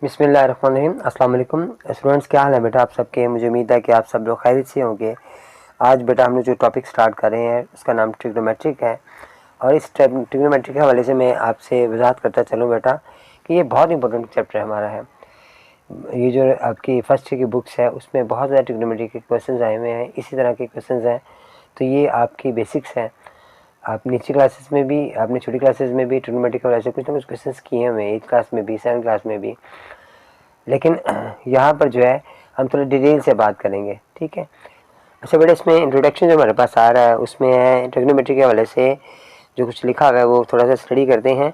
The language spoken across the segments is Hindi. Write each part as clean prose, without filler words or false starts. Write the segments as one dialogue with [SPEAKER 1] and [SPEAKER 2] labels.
[SPEAKER 1] बिस्मिल्लाहिर्रहमानिर्रहीम। अस्सलाम वालेकुम स्टूडेंट्स, क्या हाल है बेटा आप सबके। मुझे उम्मीद है कि आप सब लोग खैरियत से होंगे। आज बेटा हमने जो टॉपिक स्टार्ट कर रहे हैं उसका नाम ट्रिग्नोमेट्रिक है और इस ट्रिग्नोमेट्रिक के हवाले से मैं आपसे वजाहत करता चलूँ बेटा कि ये बहुत इंपॉर्टेंट चैप्टर हमारा है। ये जो आपकी फर्स्ट ईयर की बुक्स है उसमें बहुत ज़्यादा ट्रिग्नोमेट्री के क्वेश्चन आए हुए हैं, इसी तरह के क्वेश्चन हैं। तो ये आपकी बेसिक्स है। आप नीचे क्लासेस में भी, आपने छोटी क्लासेस में भी ट्रिग्नोमेट्री के हवाले से कुछ ना कुछ क्वेश्चन किए हुए हैं, 8th क्लास में भी 7th क्लास में भी। लेकिन यहाँ पर जो है हम थोड़ा डिटेल से बात करेंगे, ठीक है। अच्छा बेटा, इसमें इंट्रोडक्शन जो हमारे पास आ रहा है उसमें है ट्रिग्नोमेट्री के हवाले से जो कुछ लिखा हुआ है वो थोड़ा सा स्टडी करते हैं।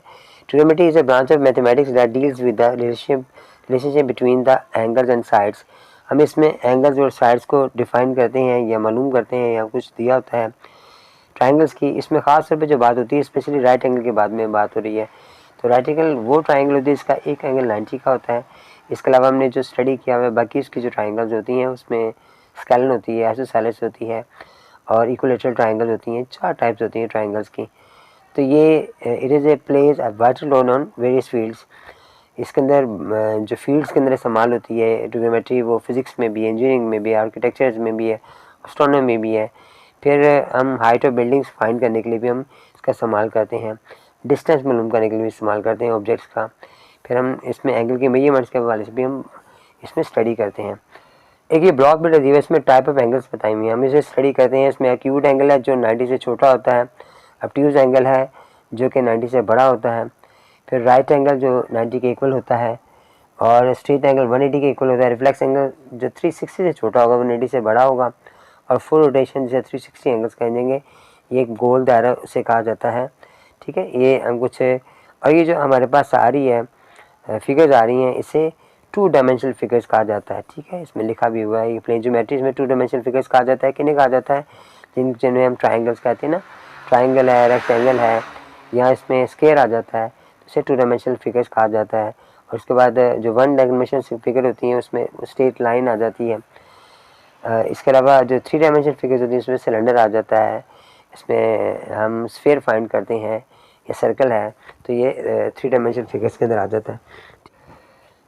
[SPEAKER 1] Trigonometry is a branch of mathematics that deals with the relationship between the angles and sides. हम इसमें एंगल्स और साइड्स को डिफाइन करते हैं या मालूम करते हैं या कुछ दिया होता है ट्राइंगल्स की। इसमें ख़ास तौर पे जो बात होती है स्पेशली राइट एंगल के बाद में बात हो रही है। तो राइट एंगल वो ट्राइंगल होती है इसका एक एंगल 90 का होता है। इसके अलावा हमने जो स्टडी किया हुआ है बाकी इसकी जो ट्राइंगल्स होती हैं उसमें स्केलन होती है, आइसोसेलेस होती है और इक्विलेटरल ट्राइंगल होती हैं। 4 टाइप्स होती हैं ट्राइंगल्स की। तो ये it is a plays a vital roll on various fields. इसके अंदर जो फील्ड्स के अंदर इस्तेमाल होती है ट्रिग्नोमेट्री, वो फिज़िक्स में भी है, इंजीनियरिंग में भी है, आर्किटेक्चर में भी है, एस्ट्रोनॉमी में भी है। फिर हम हाइट ऑफ बिल्डिंग्स फाइंड करने के लिए भी हम इसका इस्तेमाल करते हैं, डिस्टेंस मालूम करने के लिए भी इस्तेमाल करते हैं ऑब्जेक्ट्स का। फिर हम इसमें एंगल के मेजरमेंट्स के हवाले से भी हम इसमें स्टडी करते हैं। एक ये ब्लॉक भी दिया है, इसमें टाइप ऑफ एंगल्स बताई हुई हैं, हम इसे स्टडी करते हैं। इसमें एक्यूट एंगल है जो 90 से छोटा होता है, ऑब्ट्यूज एंगल है जो कि 90 से बड़ा होता है, फिर राइट एंगल जो 90 के इक्वल होता है और स्ट्रेट एंगल 180 के इक्वल होता है, रिफ्लेक्स एंगल जो 360 से छोटा होगा 180 से बड़ा होगा और फुल रोटेशन जिसे 360 एंगल्स कह देंगे, ये एक गोल दायरा उसे कहा जाता है, ठीक है। ये हम कुछ और ये जो हमारे पास आ रही है फिगर्स आ रही हैं इसे 2 डायमेंशनल फिगर्स कहा जाता है, ठीक है। इसमें लिखा भी हुआ है ये प्लेन ज्योमेट्री में 2 डायमेंशनल फिगर्स कहा जाता है। किन्हें कहा जाता है? जिनमें हम ट्राइंगल्स कहते हैं ना, ट्राइंगल है, रेक्टेंगल है, यहाँ इसमें स्क्वायर आ जाता है, इसे 2 डायमेंशनल फिगर्स कहा जाता है। और उसके बाद जो 1 डायमेंशनल फिगर होती हैं उसमें स्ट्रेट लाइन आ जाती है। इसके अलावा जो 3 डायमेंशनल फिगर्स होती हैं उसमें सिलेंडर आ जाता है, इसमें हम स्फीयर फाइंड करते हैं या सर्कल है, तो ये 3 डायमेंशनल फिगर्स के अंदर आ जाता है।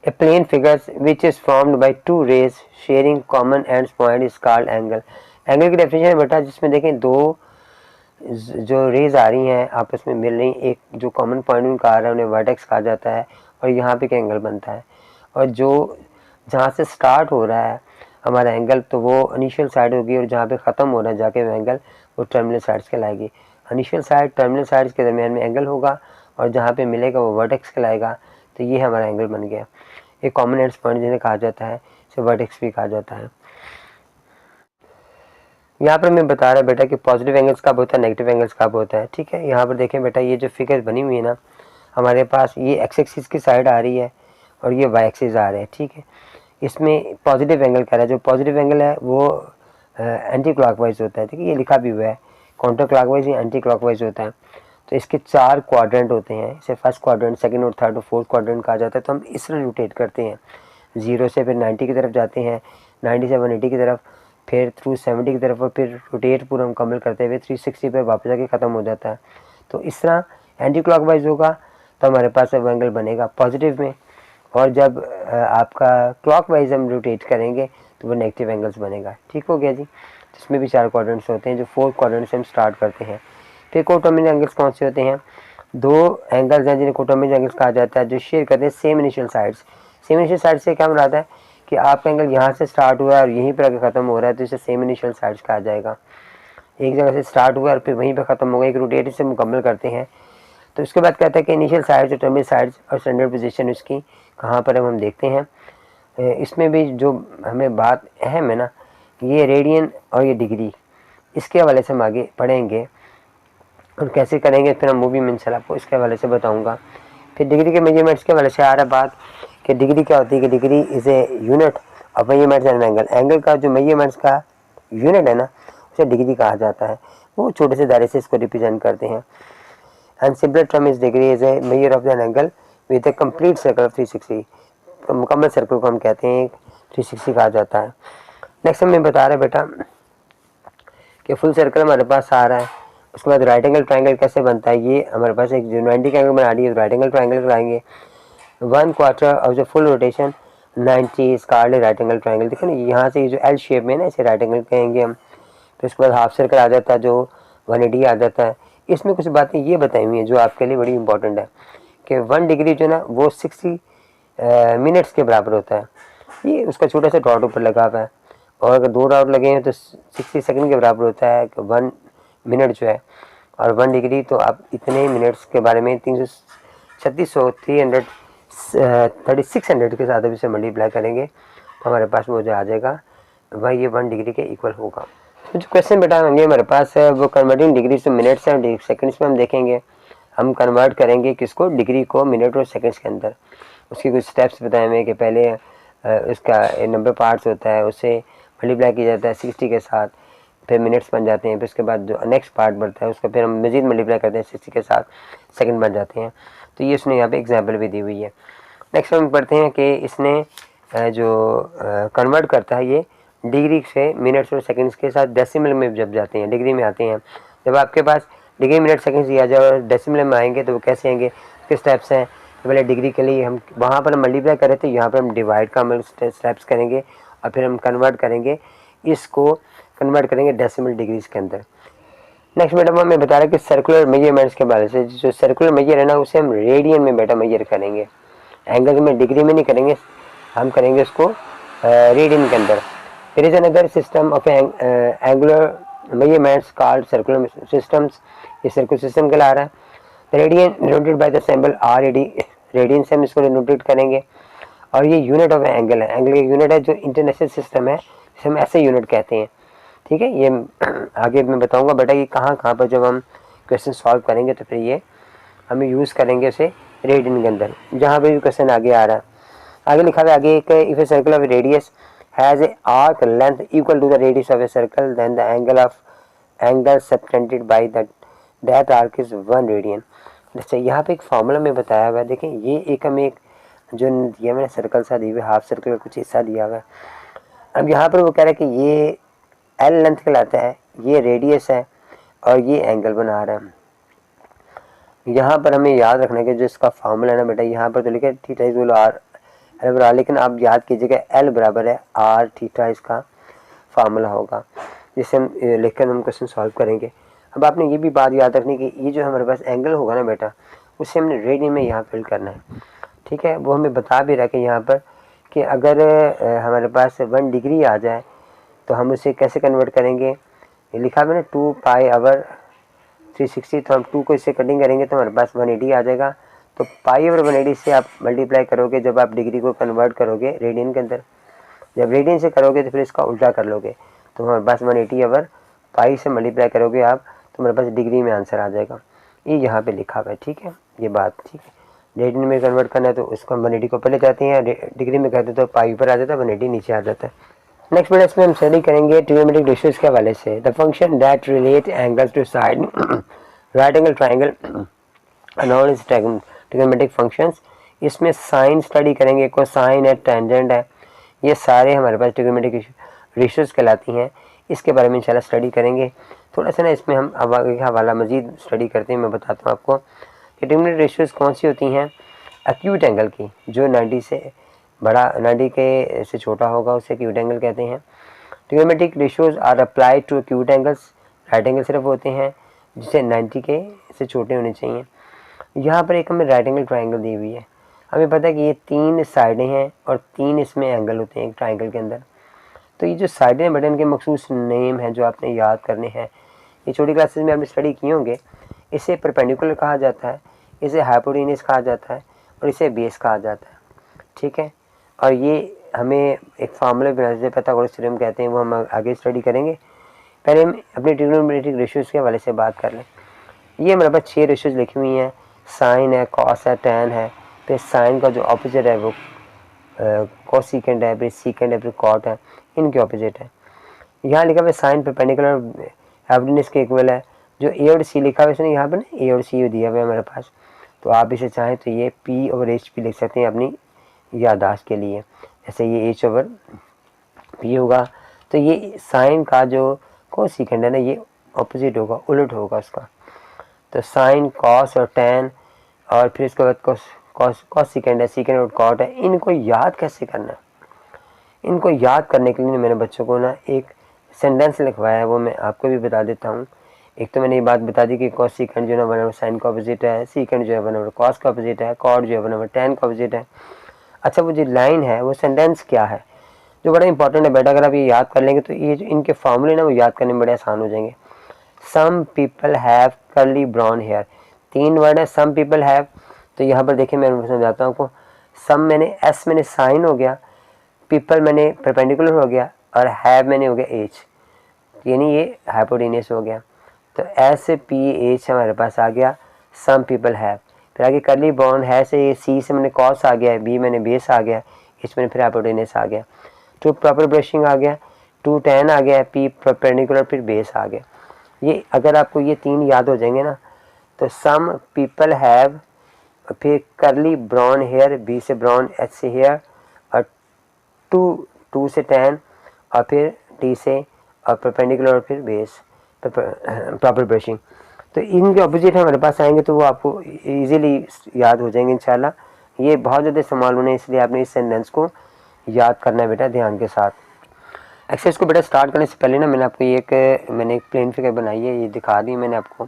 [SPEAKER 1] A plane figures which is formed by 2 rays sharing common ends point is called angle. Angle की डेफिनेशन है बेटा जिसमें देखें 2 जो रेज आ रही हैं आपस में मिल रही, एक जो कॉमन पॉइंट उनका आ रहा है उन्हें वर्टेक्स कहा जाता है और यहाँ पे एक एंगल बनता है। और जो जहाँ से स्टार्ट हो रहा है हमारा एंगल तो वो इनिशियल साइड होगी और जहाँ पे ख़त्म हो रहा है जाके वो एंगल वो टर्मिनल साइड्स कहलाएगी। इनिशियल साइड टर्मिनल साइड्स के दरमियान में एंगल होगा और जहाँ पे मिलेगा वो वर्टेक्स कहलाएगा। तो ये हमारा एंगल बन गया। एक कॉमन एंड्स पॉइंट जिन्हें कहा जाता है इसे वर्टेक्स भी कहा जाता है। यहाँ पर मैं बता रहा बेटा कि पॉजिटिव एंगल्स कब होता है, नेगेटिव एंगल्स कब होता है, ठीक है। यहाँ पर देखें बेटा ये जो फिगर बनी हुई है ना हमारे पास, ये एक्स एक्सिस की साइड आ रही है और ये वाई एक्सिस आ रहे हैं, ठीक है। इसमें पॉजिटिव एंगल कह रहा है, जो पॉजिटिव एंगल है वो एंटी क्लॉकवाइज होता है, ठीक है। ये लिखा भी हुआ है काउंटर क्लॉकवाइज या एंटी क्लॉकवाइज होता है। तो इसके 4 क्वाड्रेंट होते हैं, इसे फर्स्ट क्वाड्रेंट, सेकंड और थर्ड और फोर्थ क्वाड्रेंट कहा जाता है। तो हम इस तरह रोटेट करते हैं, 0 से फिर 90 की तरफ जाते हैं, 90 से 180 की तरफ, फिर थ्रू 70 की तरफ और फिर रोटेट पूरा मुकम्मल करते हुए 360 पे वापस आके ख़त्म हो जाता है। तो इस तरह एंटी क्लॉकवाइज होगा तो हमारे पास वो एंगल बनेगा पॉजिटिव में, और जब आपका क्लॉकवाइज हम रोटेट करेंगे तो वो नेगेटिव एंगल्स बनेगा, ठीक हो गया जी। इसमें भी 4 क्वाड्रेंट्स होते हैं, जो 4th क्वाड्रेंट से हम स्टार्ट करते हैं। फिर कोटोमिनल एंगल्स कौन से होते हैं? 2 एंगल्स हैं जिन्हें कोटोमिनल एंगल्स कहा जाता है, जो शेयर करते हैं same initial sides. Same initial side से क्या मुराद है कि आपका एंगल यहाँ से स्टार्ट हुआ है और यहीं पर अगर ख़त्म हो रहा है तो इसे सेम इनिशियल साइड्स कहा जाएगा। एक जगह से स्टार्ट हुआ और फिर वहीं पर ख़त्म होगा, एक रोटेट से मुकम्मल करते हैं। तो उसके बाद कहता है कि इनिशियल साइड्स और टर्मिनल साइड्स और स्टैंडर्ड पोजीशन इसकी कहाँ पर है हम देखते हैं। इसमें भी जो हमें बात अहम है ना, ये रेडियन और ये डिग्री, इसके हवाले से हम आगे पढ़ेंगे और कैसे करेंगे फिर हम मूवी में इंशाल्लाह आपको इसके हवाले से बताऊंगा। फिर डिग्री के मेजरमेंट्स के हवाले से आ रहा है बात कि डिग्री क्या होती है, कि degree is a unit of measurements and angle. Angle का जो मेजरमेंट्स का यूनिट है ना उसे डिग्री कहा जाता है। वो छोटे से दायरे से इसको रिप्रेजेंट करते हैं। And simple term is degree is a measure of an angle with A complete circle of 360। तो मुकम्मल सर्कल को हम कहते हैं 360 कहा जाता है। नेक्स्ट हमें बता रहे बेटा कि फुल सर्कल हमारे पास आ रहा है। उसके बाद राइट एंगल ट्राइंगल कैसे बनता है, ये हमारे पास एक जो 90 का एंगल बना रही है राइट एंगल ट्राइंगल कराएंगे। One quarter of the full rotation 90 is called right angle triangle. देखो ना यहाँ से जो एल शेप में ना इसे राइट एंगल कहेंगे हम। तो इसके बाद हाफ सर्कल आ जाता है जो 180 आ जाता है। इसमें कुछ बातें ये बताई हुई हैं जो आपके लिए बड़ी इंपॉर्टेंट है कि 1 डिग्री जो ना वो 60 मिनट्स के बराबर होता है। ये उसका छोटा सा डॉट ऊपर लगा हुआ है, और अगर 2 डॉट लगे हैं तो 60 सेकंड के बराबर होता है 1 मिनट जो है। और 1 डिग्री तो आप इतने मिनट्स के बारे में 3600 के साथ अभी से मल्टीप्लाई करेंगे तो हमारे पास वो जो आ जाएगा वह ये 1 डिग्री के इक्वल होगा। तो जो क्वेश्चन बेटा होंगे हमारे पास है वो कन्वर्टिंग डिग्री से मिनट्स एंड सेकंड्स में हम देखेंगे। हम कन्वर्ट करेंगे किसको, डिग्री को मिनट और सेकंड्स के अंदर। उसके कुछ स्टेप्स बताए हुए कि पहले उसका नंबर पार्ट्स होता है उसे मल्टीप्लाई किया जाता है 60 के साथ, फिर मिनट्स बन जाते हैं। फिर उसके बाद जो नेक्स्ट पार्ट बढ़ता है उसका फिर हम मज़ीद मल्टीप्लाई करते हैं 60 के साथ, सेकंड बन जाते हैं। तो ये उसने यहाँ पे एग्जांपल भी दी हुई है। नेक्स्ट हम पढ़ते हैं कि इसने जो कन्वर्ट करता है ये डिग्री से मिनट्स और सेकंड्स के साथ डेसिमल में जब जाते हैं, डिग्री में आते हैं। जब आपके पास डिग्री मिनट सेकंड्स दिया जाए और डेसिमल में आएंगे तो वो कैसे आएंगे, उसके स्टेप्स हैं। तो पहले डिग्री के लिए हम वहाँ पर मल्टीप्लाई कर रहे थे, यहाँ पर हम डिवाइड का हम स्टेप्स करेंगे और फिर हम कन्वर्ट करेंगे, इसको कन्वर्ट करेंगे डेसिमल डिग्रीज के अंदर। नेक्स्ट बेटा हमें बता रहा है कि सर्कुलर मेजरमेंट्स के बारे से, जो सर्कुलर मेजर है ना उसे हम रेडियन में बेटा मेजर करेंगे, एंगल में डिग्री में नहीं करेंगे, हम करेंगे उसको रेडियन के अंदर। There is another system of angular measurements called circular systems, ये सर्कुलर सिस्टम कहला रहा है। Radian noted by the symbol RAD, radian से हम इसको नोटेट करेंगे। और ये यूनिट ऑफ एंगल है, एंगल की यूनिट है जो इंटरनेशनल सिस्टम है जिसे हम ऐसे यूनिट कहते हैं। ठीक है, ये आगे मैं बताऊंगा बेटा ये कहाँ कहाँ पर जब हम क्वेश्चन सॉल्व करेंगे तो फिर ये हमें यूज़ करेंगे उसे रेडियन के अंदर, जहाँ पे भी क्वेश्चन आगे आ रहा है। आगे लिखा हुआ है आगे, if a circle of radius has a arc length equal to the radius of a circle then the angle subtended by that arc is 1 radian. अच्छा, यहाँ पे एक फार्मूला में बताया हुआ है, देखें ये एक हमें एक जो दिया मैंने सर्कल सा दिया हुआ, हाफ सर्कल का कुछ हिस्सा दिया हुआ है। अब यहाँ पर वो कह रहा है कि ये L लेंथ कहलाता है, ये रेडियस है और ये एंगल बना रहा है। यहाँ पर हमें याद रखना है कि जो इसका फार्मूला है ना बेटा, यहाँ पर तो लिखा है थीटा इज R L बराबर, लेकिन आप याद कीजिएगा L बराबर है R थीटा, इसका फार्मूला होगा जिसे हम लिखकर हम क्वेश्चन सॉल्व करेंगे। अब आपने ये भी बात याद रखनी कि ये जो हमारे पास एंगल होगा ना बेटा उसे हमने रेडियन में यहाँ फिल करना है। ठीक है, वो हमें बता भी रहा कि यहाँ पर कि अगर हमारे पास 1 डिग्री आ जाए तो हम उसे कैसे कन्वर्ट करेंगे। ये लिखा है ना 2 पाई आवर 360, तो हम 2 को इससे कटिंग करेंगे तो हमारे पास 180 आ जाएगा। तो पाई आवर 180 से आप मल्टीप्लाई करोगे जब आप डिग्री को कन्वर्ट करोगे रेडियन के अंदर, जब रेडियन से करोगे तो फिर इसका उल्टा कर लोगे तो हमारे पास 180 आवर पाई से मल्टीप्लाई करोगे आप तो हमारे पास डिग्री में आंसर आ जाएगा। ये यहाँ पे लिखा हुआ है। ठीक है, ये बात ठीक है। रेडियन में कन्वर्ट करना है तो उसको हम 180 को पहले जाते हैं, डिग्री में करते तो पाई ऊपर आ जाता है, 180 नीचे आ जाता है। नेक्स्ट बेटा इसमें हम स्टडी करेंगे ट्रिग्नोमेट्रिक रेशियोज के हवाले से। The function that relate angles to side right angle triangle known is trigonometric functions. इसमें साइन स्टडी करेंगे, कोसाइन है, टेंजेंट है, ये सारे हमारे पास ट्रिग्नोमेट्रिक रेशियोज कहलाती हैं। इसके बारे में इंशाल्लाह स्टडी करेंगे। थोड़ा सा ना इसमें हम हवाला मजीद स्टडी करते हैं। मैं बताता हूँ आपको कि ट्रिग्नोमेट्रिक रेशियोज कौन सी होती हैं। एक्यूट एंगल की, जो 90 से बड़ा 90 के से छोटा होगा उसे एक्यूट एंगल कहते हैं। Trigonometric ratios are applied to acute angles, right angle सिर्फ होते हैं जिसे 90 के से छोटे होने चाहिए। यहाँ पर एक हमें राइट एंगल ट्राइंगल दी हुई है। हमें पता है कि ये 3 साइडें हैं और 3 इसमें एंगल होते हैं एक ट्राइंगल के अंदर। तो ये जो साइडें हैं बेटा इनके मखसूस नेम हैं जो आपने याद करने हैं। ये छोटी क्लासेस में आपने स्टडी किए होंगे। इसे परपेंडिकुलर कहा जाता है, इसे हाइपोटेन्यूस कहा जाता है और इसे बेस कहा जाता है। ठीक है, और ये हमें एक फार्मूला बनाने से पाइथागोरस थ्योरम कहते हैं, वो हम आगे स्टडी करेंगे। पहले हम अपने ट्रिग्नोमेट्रिक रेशियोज के हवाले से बात कर लें। ये हमारे पास 6 रेशियोज लिखी हुई हैं। साइन है, कॉस है, टैन है, फिर साइन का जो ऑपोजिट है वो कोसिकेंट है, फिर सीकेंट है, फिर कॉट है, इनके ऑपोजिट है। यहाँ लिखा हुआ है साइन परपेंडिकुलर हाइपोटेन्यूस के इक्वल है। जो ए और सी लिखा हुआ है इसने यहाँ पर ना ए और सी दिया हुआ है हमारे पास, तो आप इसे चाहें तो ये पी और एच पी लिख सकते हैं अपनी यादाश्त के लिए। जैसे ये एच ओवर पी होगा तो ये साइन का जो कोसिकेंट है ना ये ऑपोजिट होगा, उलट होगा उसका। तो साइन, कॉस और टैन और फिर इसके बाद कोसेकेंड है, सीकेंड रूट कॉट है। इनको याद कैसे करना है? इनको याद करने के लिए मैंने बच्चों को ना एक सेंटेंस लिखवाया है, वो मैं आपको भी बता देता हूँ। एक तो मैंने ये बात बता दी कि कोसेकेंड जो है ना 1/sin का ऑपोजिट है, सीकेंड जो है 1/cos का ऑपोजिट है, कॉट जो है 1/tan का ऑपोजिट है। अच्छा, वो जो लाइन है वो सेंटेंस क्या है, जो बड़ा इंपॉर्टेंट है बेटा। अगर आप ये याद कर लेंगे तो ये जो इनके फॉर्मूले ना वो याद करने में बड़े आसान हो जाएंगे। Some people have curly brown hair, 3 word है। सम पीपल हैव, तो यहाँ पर देखिए मैं समझाता हूँ आपको। सम मैंने एस मैंने साइन हो गया, पीपल मैंने परपेंडिकुलर हो गया, और हैव मैंने हो गया एच, यानी ये हाइपोटेन्यूस हो गया। तो एस पी एच हमारे पास आ गया, सम पीपल हैव। फिर आगे कर्ली ब्राउन है से ये सी से मैंने कॉस आ गया, बी मैंने बेस आ गया, एच मैंने फिर हाइपोटेन्यूस आ गया, टू प्रॉपर ब्रशिंग आ गया, टू टैन आ गया, पी परपेंडिकुलर फिर बेस आ गया। ये अगर आपको ये 3 याद हो जाएंगे ना, तो सम पीपल हैव, फिर कर्ली ब्राउन हेयर, बी से ब्राउन, एच से हेयर, और टू से टैन, और फिर टी से और परपेंडिकुलर और फिर बेस प्रॉपर ब्रशिंग। तो इनके ऑपोजिट हमारे पास आएंगे तो वो आपको इजीली याद हो जाएंगे इंशाल्लाह। ये बहुत ज़्यादा इस्तेमाल होने, इसलिए आपने इस सेंटेंस को याद करना है बेटा ध्यान के साथ। एक्सरसाइज को बेटा स्टार्ट करने से पहले ना मैंने आपको एक प्लेन फिगर बनाई है, ये दिखा दी मैंने आपको।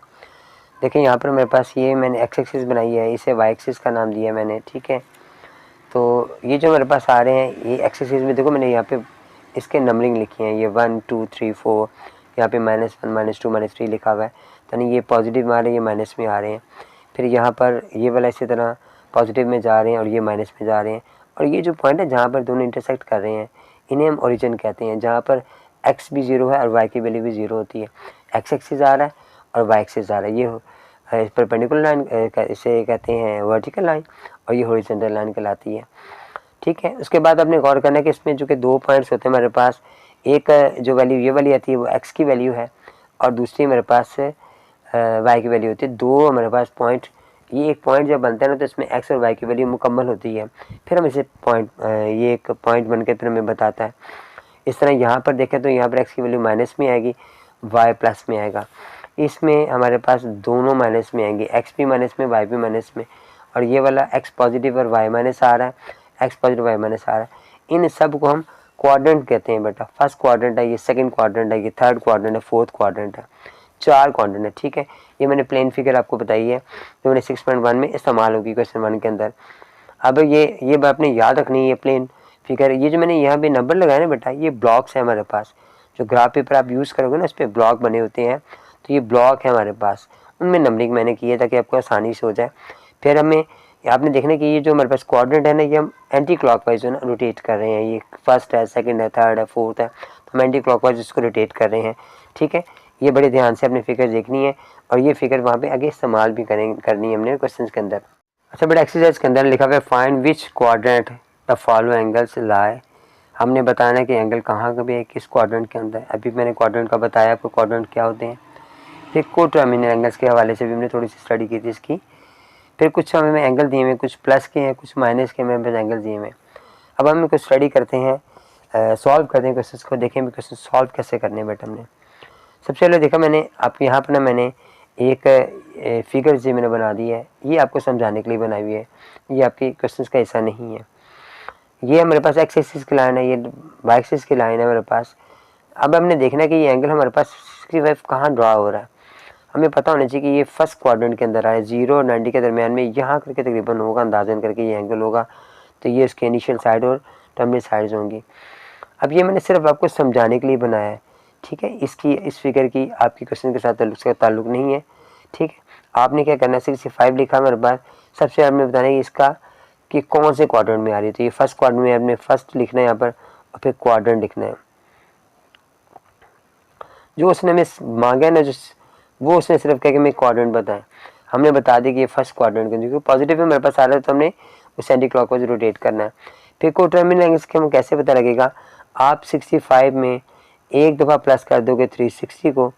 [SPEAKER 1] देखिए यहाँ पर मेरे पास ये मैंने एक्स एक्सिस बनाई है, इसे वाई एक्सिस का नाम दिया मैंने, ठीक है। तो ये जो मेरे पास आ रहे हैं ये एक्स एक्सिस में देखो मैंने यहाँ पे इसके नंबरिंग लिखी है, ये 1 2 3 4, यहाँ पे -1 -2 -3 लिखा हुआ है। तो ये पॉजिटिव में आ रहे हैं, ये माइनस में आ रहे हैं। फिर यहाँ पर ये वाला इसी तरह पॉजिटिव में जा रहे हैं और ये माइनस में जा रहे हैं। और ये जो पॉइंट है जहाँ पर दोनों इंटरसेक्ट कर रहे हैं इन्हें हम ओरिजिन कहते हैं, जहाँ पर एक्स भी 0 है और वाई की वैल्यू भी 0 होती है। एक्स एक्सिस आ रहा है और वाई एक्सिस आ रहा है, ये परपेंडिकुलर लाइन इसे कहते हैं वर्टिकल लाइन, और ये हॉरिजॉन्टल लाइन कहलाती है, ठीक है। उसके बाद आपने गौर करना है कि इसमें जो कि 2 पॉइंट्स होते हैं हमारे पास, एक जो वैल्यू ये वाली आती है वो एक्स की वैल्यू है, और दूसरी मेरे पास वाई की वैल्यू होती है। 2 हमारे पास पॉइंट, ये एक पॉइंट जब बनता है ना तो इसमें एक्स और वाई की वैल्यू मुकम्मल होती है, फिर हम इसे पॉइंट ये एक पॉइंट बन के फिर हमें बताता है। इस तरह यहाँ पर देखें तो यहाँ पर एक्स की वैल्यू माइनस में आएगी, वाई प्लस में आएगा। इसमें हमारे पास दोनों माइनस में आएंगे, एक्स भी माइनस में, वाई भी माइनस में, और ये वाला एक्स पॉजिटिव और वाई माइनस आ रहा है, एक्स पॉजिटिव वाई माइनस आ रहा है। इन सब को हम क्वाड्रेंट कहते हैं बेटा। फर्स्ट क्वाड्रेंट है, ये सेकंड क्वाड्रेंट है, ये थर्ड क्वाड्रेंट है, फोर्थ क्वाड्रेंट है, 4 क्वाड्रेंट है, ठीक है। ये मैंने प्लेन फिगर आपको बताई है जो मैंने 6.1 में इस्तेमाल होगी क्वेश्चन 1 के अंदर। अब ये बात आपने याद रखनी है, प्लेन फिगर, ये जो मैंने यहाँ पे नंबर लगाया ना बेटा, ये ब्लॉक्स है हमारे पास। जो ग्राफ पेपर आप यूज़ करोगे ना, उस पर ब्लॉक बने होते हैं, तो ये ब्लॉक है हमारे पास, उनमें नंबरिंग मैंने की है ताकि आपको आसानी से हो जाए। फिर हमें आपने देखना कि ये जो हमारे पास क्वाड्रेंट है ना, ये हम एंटी क्लॉकवाइज जो है ना रोटेट कर रहे हैं। ये फर्स्ट है, सेकंड है, थर्ड है, फोर्थ है, तो हम एंटी क्लॉकवाइज इसको रोटेट कर रहे हैं, ठीक है। ये बड़े ध्यान से अपनी फिगर देखनी है, और ये फिगर वहाँ पे आगे इस्तेमाल भी करनी है हमने क्वेश्चन के अंदर। अच्छा बेटा, एक्सरसाइज के अंदर लिखा हुआ है find which quadrant the follow angles lie. हमने बताना है कि एंगल कहाँ का भी है, किस क्वाड्रेंट के अंदर। अभी मैंने क्वाड्रेंट का बताया आपको, क्वाड्रेंट क्या होते हैं। फिर कोटर्मिनल एंगल्स के हवाले से भी हमने थोड़ी सी स्टडी की थी इसकी। फिर कुछ हमें एंगल दिए हुए, कुछ प्लस के हैं, कुछ माइनस के हमें बस एंगल दिए हुए। अब हम कुछ स्टडी करते हैं, सॉल्व करते हैं क्वेश्चन को, देखें क्वेश्चन सॉल्व कैसे करने हैं बेटा। हमने सबसे पहले देखा मैंने आप यहाँ पर ना मैंने एक फिगर जी मैंने बना दी है, ये आपको समझाने के लिए बनाई हुई है, ये आपकी क्वेश्चन का हिस्सा नहीं है। ये हमारे पास एक्स एक्सिस की लाइन है, ये वाई एक्सिस की लाइन है हमारे पास। अब हमने देखना है कि ये एंगल हमारे पास 65 कहाँ ड्रा हो रहा है। हमें पता होना चाहिए कि ये फर्स्ट क्वाड्रेंट के अंदर आए, 0 और 90 के दरमियान में यहाँ करके तकरीबन होगा, अंदाजन करके ये एंगल होगा। तो ये इसकी इनिशियल साइड और टर्मिनल साइड्स होंगी। अब ये मैंने सिर्फ आपको समझाने के लिए बनाया है, ठीक है। इस फिगर की आपकी क्वेश्चन के साथ उसका ताल्लुक नहीं है, ठीक है। आपने क्या करना है, 65 लिखा मेरे पास, सबसे आपने बताना है इसका कि कौन से क्वाड्रेंट में आ रही है। तो ये फर्स्ट क्वाड्रेंट में आपने फर्स्ट लिखना है यहाँ पर, और फिर क्वाड्रेंट लिखना है। जो उसने हमें मांगा है ना, जो वो उसने सिर्फ कहा कि मैं क्वाड्रेंट बताएं, हमने बता दी कि ये फर्स्ट क्वाड्रेंट के, क्योंकि पॉजिटिव में मेरे पास आ रहा है तो हमने उस एंटी क्लॉकवाइज रोटेट करना है। फिर कोटर्मिनल एंगल्स के हम कैसे पता लगेगा, आप 65 में एक दफ़ा प्लस कर दोगे 360 को,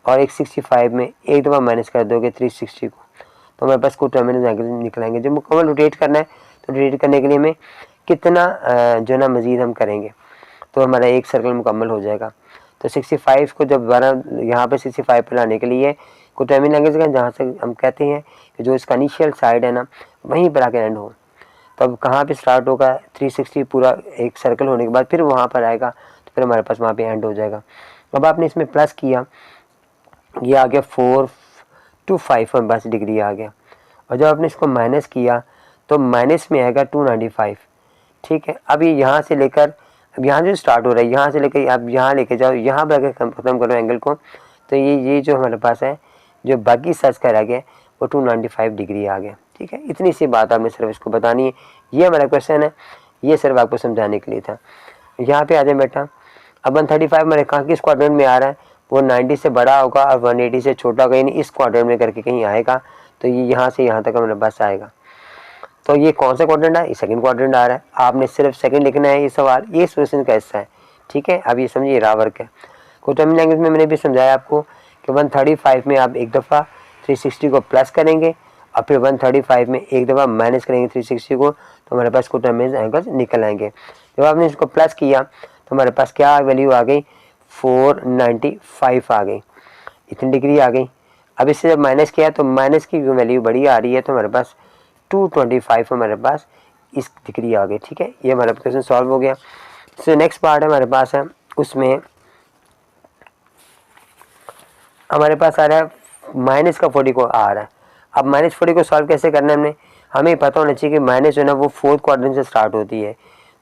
[SPEAKER 1] और एक 65 में एक दफ़ा माइनस कर दोगे 360 को, तो हमारे पास कोटर्मिनल एंगल निकलेंगे। जब मुकम्मल रोटेट करना है तो रोटेट करने के लिए हमें कितना जो ना मज़ीद हम करेंगे तो हमारा एक सर्कल मुकम्मल हो जाएगा। तो 65 को जब दोबारा यहाँ पर 65 पर लाने के लिए कोटर्मिनल एंगल्स का, जहाँ से हम कहते हैं कि जो इसका इनिशियल साइड है ना वहीं पर आके एंड हो। तो अब कहाँ पे स्टार्ट होगा, 360 पूरा एक सर्कल होने के बाद फिर वहाँ पर आएगा, तो फिर हमारे पास वहाँ पे एंड हो जाएगा। अब आपने इसमें प्लस किया, ये आ गया 4 to 5 में बस डिग्री आ गया। और जब आपने इसको माइनस किया तो माइनस में आएगा 295, ठीक है। अब ये यहाँ से लेकर, अब यहाँ जो स्टार्ट हो रहा है यहाँ से लेकर आप यहाँ लेके जाओ, यहाँ पर अगर ख़त्म करो एंगल को, तो ये जो हमारे पास है, जो बाकी सर्च करा गया वो 295 डिग्री आ गया, ठीक है। इतनी सी बात आपने सिर्फ इसको बतानी है, ये हमारा क्वेश्चन है, ये सिर्फ आपको समझाने के लिए था। यहाँ पे आ जाए बेटा। अब 135 हमारे कहाँ किस क्वाड्रेंट में आ रहा है, वो 90 से बड़ा होगा और 180 से छोटा होगा, यानी इस क्वाड्रेंट में करके कहीं आएगा, तो ये यहाँ से यहाँ तक हमारे पास आएगा। तो ये कौन सा क्वाड्रेंट है, ये सेकंड क्वाड्रेंट आ रहा है। आपने सिर्फ सेकंड लिखना है, ये सवाल ये क्वेश्चन का हिस्सा है, ठीक है। अब ये समझिए रहा वर्क है। कोटमी लैंग्वेज में मैंने भी समझाया आपको कि 135 में आप एक दफ़ा 360 को प्लस करेंगे और फिर 135 में एक दफ़ा माइनस करेंगे 360 को, तो हमारे पास कोटमी एंगल्स निकल आएंगे। जब आपने इसको प्लस किया तो हमारे पास क्या वैल्यू आ गई, 495 आ गई, इतनी डिग्री आ गई। अब इससे जब माइनस किया तो माइनस की वैल्यू बड़ी आ रही है, तो हमारे पास 225 हमारे पास इस डिग्री आ गई, ठीक है। ये हमारा क्वेश्चन सॉल्व हो गया। तो नेक्स्ट पार्ट हमारे पास है, उसमें हमारे पास आ रहा है माइनस का 40 को आ रहा है। अब माइनस 40 को सॉल्व कैसे करना है, हमें पता होना चाहिए कि माइनस जो है ना वो फोर्थ क्वाड्रेंट से स्टार्ट होती है,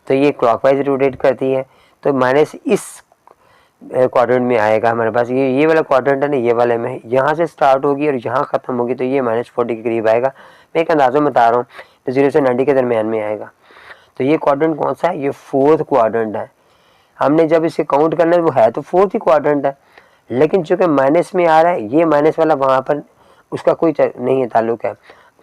[SPEAKER 1] तो ये क्लॉकवाइज रोटेट करती है, तो माइनस इस क्वाड्रेंट में आएगा हमारे पास। ये वाला क्वाड्रेंट है ना, ये वाले में यहाँ से स्टार्ट होगी और यहाँ ख़त्म होगी, तो ये -40 के करीब आएगा। मैं एक अंदाज़ा बता रहा हूँ, तो 0 से 90 के दरमियान में आएगा। तो ये क्वाड्रेंट कौन सा है, ये फोर्थ क्वाड्रेंट है। हमने जब इसे काउंट करना है वो है तो फोर्थ ही क्वाड्रेंट है, लेकिन चूँकि माइनस में आ रहा है, ये माइनस वाला वहाँ पर उसका कोई नहीं है, ताल्लुक है,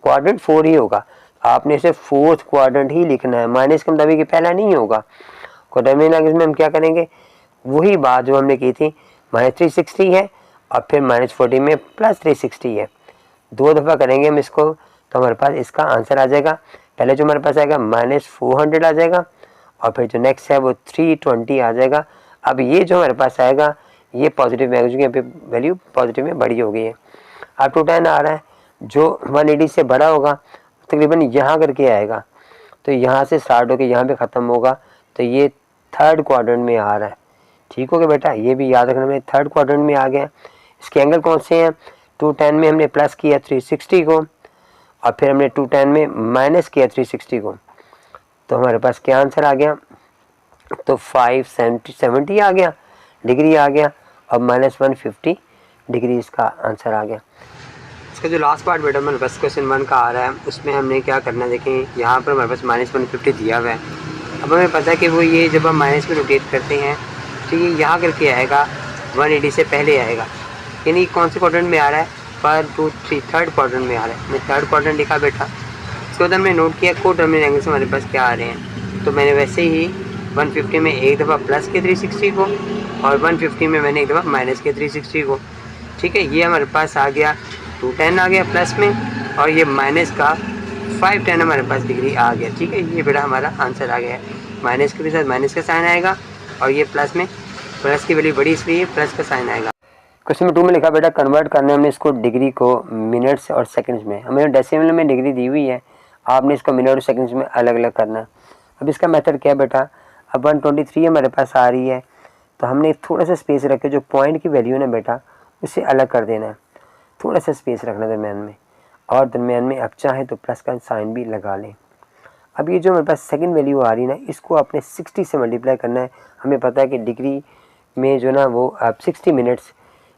[SPEAKER 1] क्वाड्रेंट 4 ही होगा। आपने इसे फोर्थ क्वाड्रेंट ही लिखना है, माइनस के मुताबिक पहला नहीं होगा। कोटमी लैंग्वेज में हम क्या करेंगे, वही बात जो हमने की थी, -360 है और फिर -40 में +360 है, 2 दफ़ा करेंगे हम इसको, तो हमारे पास इसका आंसर आ जाएगा। पहले जो हमारे पास आएगा -400 आ जाएगा और फिर जो नेक्स्ट है वो 320 आ जाएगा। अब ये जो हमारे पास आएगा ये पॉजिटिव में, क्योंकि यहाँ पे वैल्यू पॉजिटिव में बड़ी हो गई है। अब 210 आ रहा है, जो 180 से बड़ा होगा तकरीबन यहाँ करके आएगा, तो यहाँ से स्टार्ट होकर यहाँ पे ख़त्म होगा, तो ये थर्ड क्वाड्रेंट में आ रहा है, ठीक हो गया बेटा। ये भी याद रखना, में थर्ड क्वाड्रेंट में आ गया। इसके एंगल कौन से हैं, 210 में हमने प्लस किया 360 को और फिर हमने 210 में माइनस किया 360 को, तो हमारे पास क्या आंसर आ गया, तो 570 आ गया, डिग्री आ गया, और -150 डिग्री इसका आंसर आ गया। इसका जो लास्ट पार्ट बेटा हमारे पास क्वेश्चन 1 का आ रहा है, उसमें हमने क्या करना है, देखें यहाँ पर हमारे पास -150 दिया हुआ है। अब हमें पता है कि वो ये जब हम माइनस में रोटेट करते हैं तो ये यहाँ करके आएगा, 180 से पहले आएगा, यानी कौन से क्वाड्रेंट में आ रहा है, 1 2 3 थर्ड क्वाड्रेंट में आ रहा है। मैं थर्ड क्वाड्रेंट लिखा बेटा। इसके बाद हमने नोट किया कोटर्मिनल एंगल से हमारे पास क्या आ रहे हैं, तो मैंने वैसे ही 150 में एक दफ़ा प्लस के 360 को और 150 में मैंने एक दफ़ा माइनस के 360 को, ठीक है। ये हमारे पास आ गया 210 आ गया प्लस में, और ये माइनस का 510 हमारे पास डिग्री आ गया, ठीक है। ये बेटा हमारा आंसर आ गया है। माइनस के साथ माइनस का साइन आएगा और ये प्लस में, प्लस की वैल्यू बड़ी इसलिए प्लस का साइन आएगा। क्वेश्चन नंबर 2 में लिखा बेटा कन्वर्ट करने हमने इसको डिग्री को मिनट्स और सेकंड्स में, हमें डेसिमल में डिग्री दी हुई है, आपने इसको मिनट और सेकंड्स में अलग अलग करना है। अब इसका मेथड क्या है बेटा, अब 123 हमारे पास आ रही है, तो हमने थोड़ा सा स्पेस रख के जो पॉइंट की वैल्यू है ना बेटा उससे अलग कर देना है, थोड़ा सा स्पेस रखना दरमियान में, और दरमियान में आप चाहें तो प्लस का साइन भी लगा लें। अब ये जो हमारे पास सेकंड वैल्यू आ रही है ना, इसको आपने 60 से मल्टीप्लाई करना है। हमें पता है कि डिग्री में जो ना वो आप 60 मिनट्स,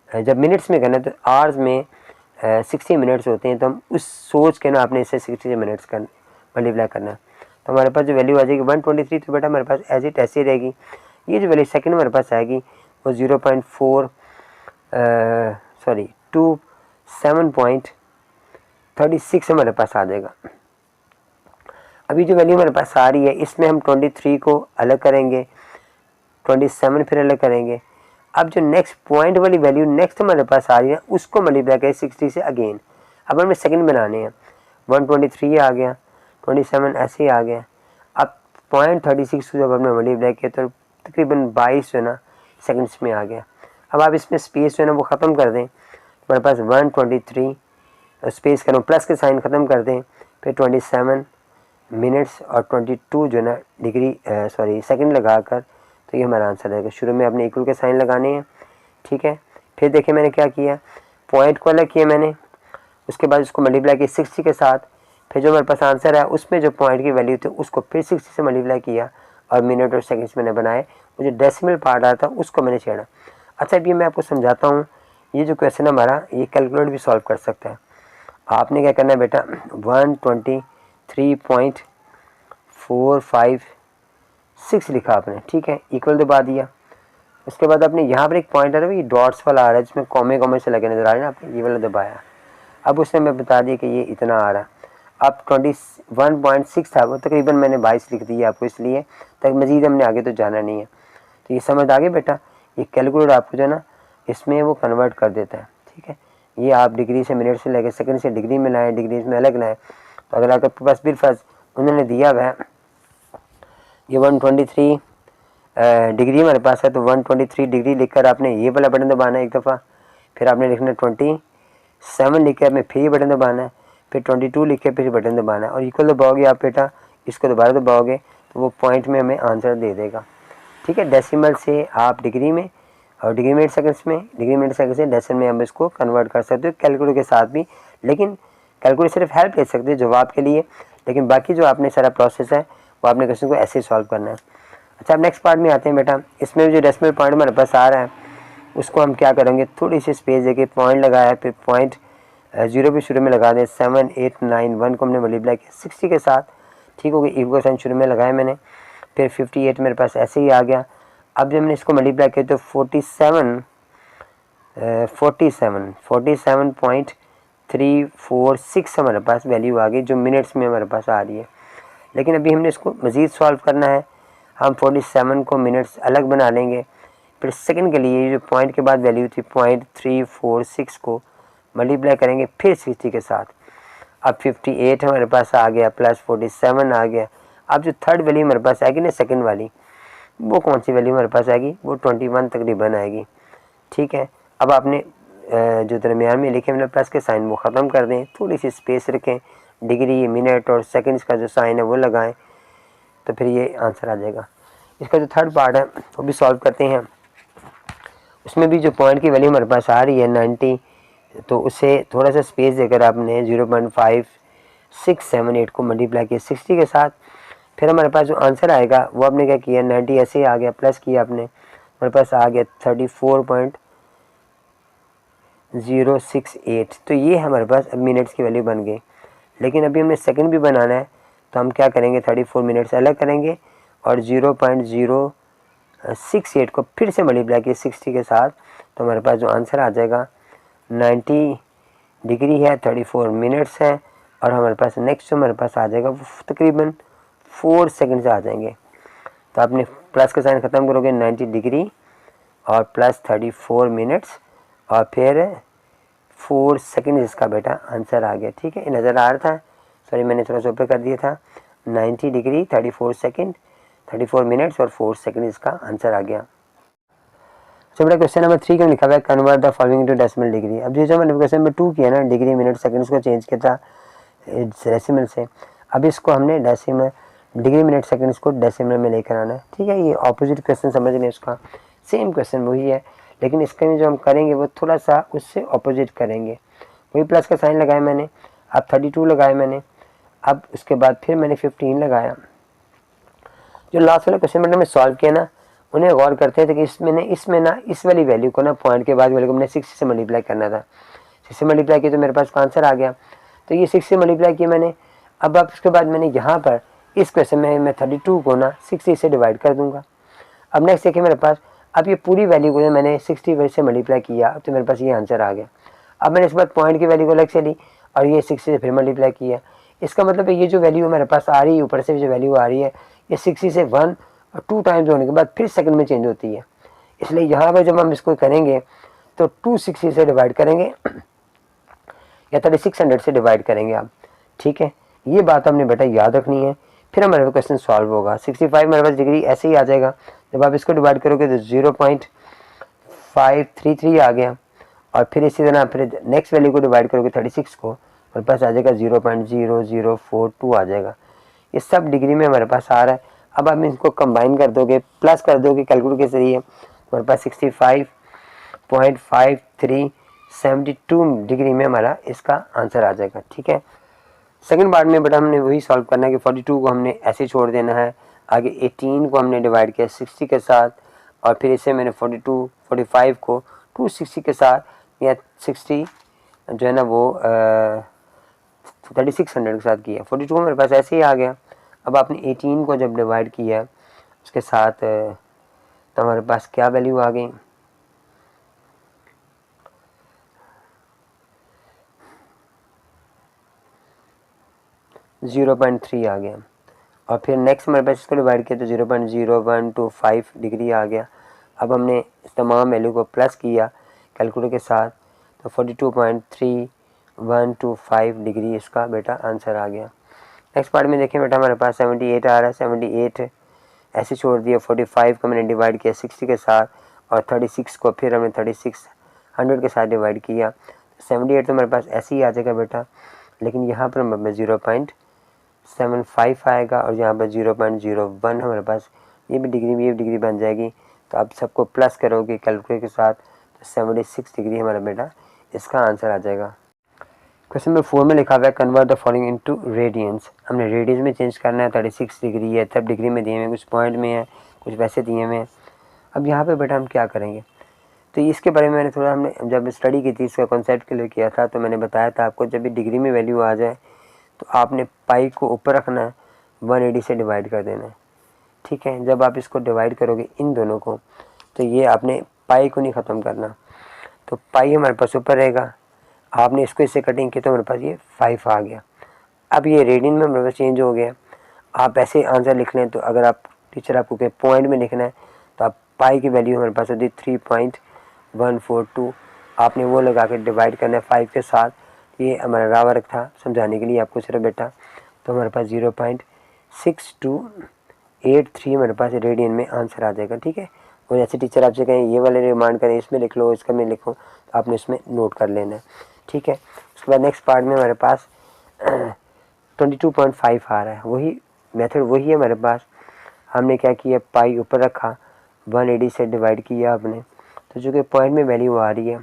[SPEAKER 1] जब मिनट्स में करना है तो आवर्स में 60 मिनट्स होते हैं, तो हम उस सोच के ना आपने इसे 60 मिनट्स कर मल्टीप्लाई करना है। तो हमारे पास जो वैल्यू आ जाएगी 123, तो बेटा हमारे पास एज इट ऐसे रहेगी। ये जो वैल्यू सेकंड हमारे पास आएगी वो 27.36 हमारे पास आ जाएगा। अभी जो वैल्यू हमारे पास आ रही है इसमें हम 23 को अलग करेंगे, 27 फिर अलग करेंगे। अब जो नेक्स्ट पॉइंट वाली वैल्यू नेक्स्ट हमारे पास आ रही है उसको मल्टीप्लाई करें 60 से अगेन। अब हमें सेकंड बनाने हैं, 123 आ गया, 27 ऐसे ही आ गया। अब 0.36 जब हमने मल्टीप्लाई किया तो तकरीबन 22 जो है ना सेकंड्स में आ गया। अब आप इसमें स्पेस जो है ना वो ख़त्म कर दें, हमारे पास 123 स्पेस करो, प्लस के साइन ख़त्म कर दें, फिर 27 मिनट्स और 22 जो ना डिग्री सेकंड लगाकर, तो ये हमारा आंसर रहेगा। शुरू में आपने इक्वल के साइन लगाने हैं, ठीक है। फिर देखिए मैंने क्या किया, पॉइंट को अलग किया मैंने, उसके बाद उसको मल्टीप्लाई किया 60 के साथ। फिर जो हमारे पास आंसर है उसमें जो पॉइंट की वैल्यू थी उसको फिर 60 से मल्टीप्लाई किया और मिनट और सेकंड्स मैंने बनाए। वो जो डेसिमल पार्ट आता था उसको मैंने छेड़ा। अच्छा अब ये मैं आपको समझाता हूँ, ये जो क्वेश्चन हमारा ये कैलकुलेट भी सॉल्व कर सकता है। आपने क्या करना है बेटा, 123.456 लिखा आपने, ठीक है, इक्वल दबा दिया। उसके बाद आपने यहाँ पर एक पॉइंट आ रहा है, ये डॉट्स वाला आ रहा है जिसमें कॉमे कॉमे से लगे नजर आ रहे हैं ना, आपने ये वाला दबाया। अब उसने मैं बता दिया कि ये इतना आ रहा है। अब 21.6 था वो, तकरीबन मैंने 22 लिख दिया आपको, इसलिए तक मज़ीद हमने आगे तो जाना नहीं है। तो ये समझ आ गई बेटा, ये कैलकुलेटर आपको जो है ना इसमें वो कन्वर्ट कर देता है, ठीक है। ये आप डिग्री से मिनट से लेकर सेकंड से डिग्री में लाएँ, डिग्री में अलग लाएँ। तो अगर आपके पास बिलफर्ज उन्होंने दिया हुआ है ये 123 डिग्री हमारे पास है, तो 123 डिग्री लिखकर आपने ये वाला बटन दबाना है एक दफ़ा। फिर आपने लिखना 27 लिख के आपने फिर ये बटन दबाना है। फिर 22 लिख के फिर बटन दबाना है और इक्वल दबाओगे आप बेटा, इसको दोबारा दबाओगे तो वो पॉइंट में हमें आंसर दे देगा, ठीक है। डेसिमल से आप डिग्री में और डिग्री मिनट सेकंड्स में, डिग्री मिनट सेकंड से डेसिमल में हम इसको कन्वर्ट कर सकते हो कैलकुलेटर के साथ भी। लेकिन कैलकुलेटर सिर्फ हेल्प ले सकते हो जवाब के लिए, लेकिन बाकी जो आपने सारा प्रोसेस है वो आपने क्वेश्चन को ऐसे सॉल्व करना है। अच्छा अब नेक्स्ट पार्ट में आते हैं बेटा। इसमें जो डेसिमल पॉइंट हमारे पास आ रहा है उसको हम क्या करेंगे, थोड़ी सी स्पेस देके पॉइंट लगाया, फिर पॉइंट 0 भी शुरू में लगा दें। 7 8 9 1 को हमने मल्टीप्लाई किया 60 के साथ, ठीक हो गया। इक्वल साइन शुरू में लगाया मैंने, फिर 58 मेरे पास ऐसे ही आ गया। अब जब मैंने इसको मल्टीप्लाई किया तो 47.346 हमारे पास वैल्यू आ गई जो मिनट्स में हमारे पास आ रही है। लेकिन अभी हमने इसको मज़ीद सॉल्व करना है। हम 47 को मिनट्स अलग बना लेंगे, फिर सेकंड के लिए जो पॉइंट के बाद वैल्यू थी 0.346 को मल्टीप्लाई करेंगे फिर 60 के साथ। अब 58 हमारे पास आ गया प्लस 47 आ गया। अब जो थर्ड वैल्यू हमारे पास आएगी ना सेकंड वाली, वो कौन सी वैल्यू हमारे पास आएगी, वो 21 तकरीबन आएगी, ठीक है। अब आपने जो दरमियान में लिखे मतलब प्लस के साइन वो ख़त्म कर दें, थोड़ी सी स्पेस रखें, डिग्री मिनट और सेकंड्स का जो साइन है वो लगाएं, तो फिर ये आंसर आ जाएगा। इसका जो थर्ड पार्ट है वो भी सॉल्व करते हैं। उसमें भी जो पॉइंट की वैल्यू हमारे पास आ रही है 90, तो उससे थोड़ा सा स्पेस देकर आपने 0.5678 को मल्टीप्लाई किया 60 के साथ। फिर हमारे पास जो आंसर आएगा वो आपने क्या किया, 90 ऐसे ही आ गया, प्लस किया आपने, हमारे पास आ गया 34.068। तो ये हमारे पास अब मिनट्स की वैल्यू बन गई। लेकिन अभी हमें सेकंड भी बनाना है, तो हम क्या करेंगे, 34 मिनट्स अलग करेंगे और 0.068 को फिर से मल्टीप्लाई किया 60 के साथ। तो हमारे पास जो आंसर आ जाएगा 90 डिग्री है, 34 मिनट्स है, और हमारे पास नेक्स्ट जो हमारे पास आ जाएगा वो तकरीबन 4 सेकंड से आ जाएंगे। तो आपने प्लस का साइन ख़त्म करोगे 90 डिग्री और प्लस 34 मिनट्स और फिर 4 सेकंड, इसका बेटा आंसर आ गया, ठीक है। नज़र आ रहा था, सॉरी मैंने थोड़ा सा ऊपर कर दिया था। 90 डिग्री 34 सेकंड 34 मिनट्स और 4 सेकंड इसका आंसर आ गया। तो बेटा क्वेश्चन नंबर 3 का लिखा हुआ है convert the following to decimal degree. अब जो मैंने क्वेश्चन नंबर 2 किया ना, डिग्री मिनट सेकंड्स को चेंज किया था डेसिमल से, अब इसको हमने डेसिमल डिग्री मिनट सेकंड्स को डेसिमल में लेकर आना है, ठीक है। ये ऑपोजिट क्वेश्चन समझ लें, उसका सेम क्वेश्चन वही है, लेकिन इसके में जो हम करेंगे वो थोड़ा सा उससे ऑपोजिट करेंगे। वही प्लस का साइन लगाया मैंने, अब 32 लगाया मैंने, अब उसके बाद फिर मैंने 15 लगाया। जो लास्ट वाला क्वेश्चन मैंने सॉल्व किया ना, उन्हें गौर करते थे कि इसमें ना इस वाली वैल्यू को ना पॉइंट के बाद वैल्यू को मैंने 60 से मल्टीप्लाई करना था। 60 से मल्टीप्लाई किया तो मेरे पास आंसर आ गया, तो ये 60 से मल्टीप्लाई किया मैंने। अब उसके बाद मैंने यहाँ पर इस क्वेश्चन में मैं 32 को ना 60 से डिवाइड कर दूंगा। अब नेक्स्ट देखिए मेरे पास, अब ये पूरी वैल्यू को मैंने 60 से मल्टीप्लाई किया, तो मेरे पास ये आंसर आ गया। अब मैंने इस बार पॉइंट की वैल्यू को अलग से ली और ये 60 से फिर मल्टीप्लाई किया। इसका मतलब है ये जो वैल्यू मेरे पास आ रही है, ऊपर से जो वैल्यू आ रही है, ये 60 से 1 और 2 टाइम्स होने के बाद फिर सेकंड में चेंज होती है। इसलिए यहाँ पर जब हम इसको करेंगे तो 260 से डिवाइड करेंगे या 3600 से डिवाइड करेंगे आप, ठीक है। ये बात हमने बेटा याद रखनी है, फिर हमारे क्वेश्चन सॉल्व होगा। 65 मेरे पास डिग्री ऐसे ही आ जाएगा, जब आप इसको डिवाइड करोगे तो 0.533 आ गया, और फिर इसी तरह फिर नेक्स्ट वैल्यू को डिवाइड करोगे 36 को हमारे पास आ जाएगा 0.0042 आ जाएगा। ये सब डिग्री में हमारे पास आ रहा है। अब आप इसको कंबाइन कर दोगे, प्लस कर दोगे कैलकुलेटर के जरिए, हमारे पास 65.5372 डिग्री में हमारा इसका आंसर आ जाएगा। ठीक है, सेकंड पार्ट में बेटा हमने वही सॉल्व करना है कि 42 को हमने ऐसे छोड़ देना है, आगे 18 को हमने डिवाइड किया 60 के साथ, और फिर इसे मैंने 45 को 260 के साथ या 60 जो है ना वो 3600 के साथ किया। 42 को मेरे पास ऐसे ही आ गया। अब आपने 18 को जब डिवाइड किया उसके साथ तो हमारे पास क्या वैल्यू आ गई, .3 आ गया। और फिर नेक्स्ट हमारे पास इसको डिवाइड किया तो 0.0125 डिग्री आ गया। अब हमने इस तमाम वैल्यू को प्लस किया कैलकुलेटर के साथ तो 42.3125 डिग्री इसका बेटा आंसर आ गया। नेक्स्ट पार्ट में देखें बेटा हमारे पास 78 आ रहा है। 78 ऐसे छोड़ दिया, 45 को मैंने डिवाइड किया 60 के साथ, और 36 को फिर हमने 3600 के साथ डिवाइड किया। 78 तो हमारे पास ऐसे ही आ जाएगा बेटा, लेकिन यहाँ पर हमें 0.75 आएगा और यहाँ पर 0.01 हमारे पास ये भी डिग्री बन जाएगी। तो आप सबको प्लस करोगे कैलकुलेटर के साथ तो 76 डिग्री हमारा बेटा इसका आंसर आ जाएगा। क्वेश्चन नंबर 4 में लिखा हुआ है convert the following into radiance. हमने रेडियंस में चेंज करना है। 36 डिग्री है, तब डिग्री में दिए हुए, कुछ पॉइंट में है, कुछ वैसे दिए हुए हैं। अब यहाँ पे बेटा हम क्या करेंगे, तो इसके बारे में मैंने थोड़ा हमने जब स्टडी की थी, इसका कॉन्सेप्ट क्लियर किया था, तो मैंने बताया था आपको जब भी डिग्री में वैल्यू आ जाए तो आपने पाई को ऊपर रखना है, 180 से डिवाइड कर देना है। ठीक है, जब आप इसको डिवाइड करोगे इन दोनों को तो ये आपने पाई को नहीं ख़त्म करना, तो पाई हमारे पास ऊपर रहेगा। आपने इसको इससे कटिंग की तो हमारे पास ये 5 आ गया। अब ये रेडियन में हमारे पास चेंज हो गया। आप ऐसे आंसर लिख लें तो अगर आप टीचर आपको कहे पॉइंट में लिखना है तो आप पाई की वैल्यू हमारे पास होती है 3.142। आपने वो लगा के डिवाइड करना है 5 के साथ। ये हमारा रहा वर्क था समझाने के लिए आपको सिर्फ बेटा। तो हमारे पास 0.6283 हमारे पास रेडियन में आंसर आ जाएगा। ठीक है, और जैसे टीचर आपसे कहें ये वाले रिमांड करें इसमें लिख लो, इसका में लिखो, तो आपने इसमें नोट कर लेना है। ठीक है, उसके बाद नेक्स्ट पार्ट में हमारे पास 22.5 आ रहा है। वही मेथड वही है हमारे पास। हमने क्या किया, पाई ऊपर रखा, 180 से डिवाइड किया आपने, तो जो कि पॉइंट में वैल्यू आ रही है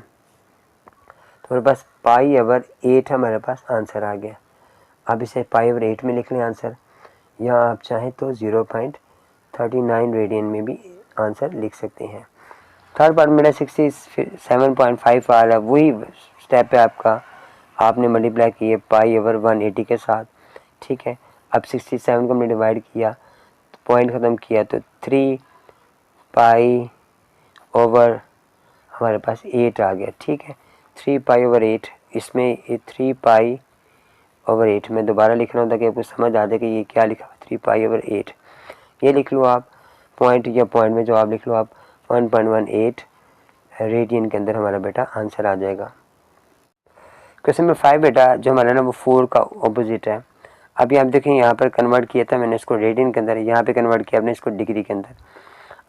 [SPEAKER 1] तो हमारे पास पाई ओवर 8 हमारे पास आंसर आ गया। अब इसे पाई ओवर 8 में लिख लें आंसर, या आप चाहें तो 0.39 रेडियन में भी आंसर लिख सकते हैं। थर्ड पार्ट मेरा 67.5 आ रहा है। वही स्टेप है आपका, आपने मल्टीप्लाई किए पाई ओवर 180 के साथ। ठीक है, अब 67 को हमने डिवाइड किया, पॉइंट ख़त्म किया तो 3 पाई ओवर हमारे पास 8 आ गया। ठीक है, 3 पाई ओवर 8, इसमें ये 3 पाई ओवर 8 में दोबारा लिखना होता है कि आपको समझ आ जाए कि ये क्या लिखा हुआ, 3 पाई ओवर 8 ये लिख लो आप पॉइंट, या पॉइंट में जवाब लिख लो आप 1.18 रेडियन के अंदर हमारा बेटा आंसर आ जाएगा। क्वेश्चन नंबर 5 बेटा जो हमारा ना वो 4 का ऑपोजिट है। अभी आप देखें यहाँ पर कन्वर्ट किया था मैंने इसको रेडियन के अंदर, यहाँ पे कन्वर्ट किया आपने इसको डिग्री के अंदर।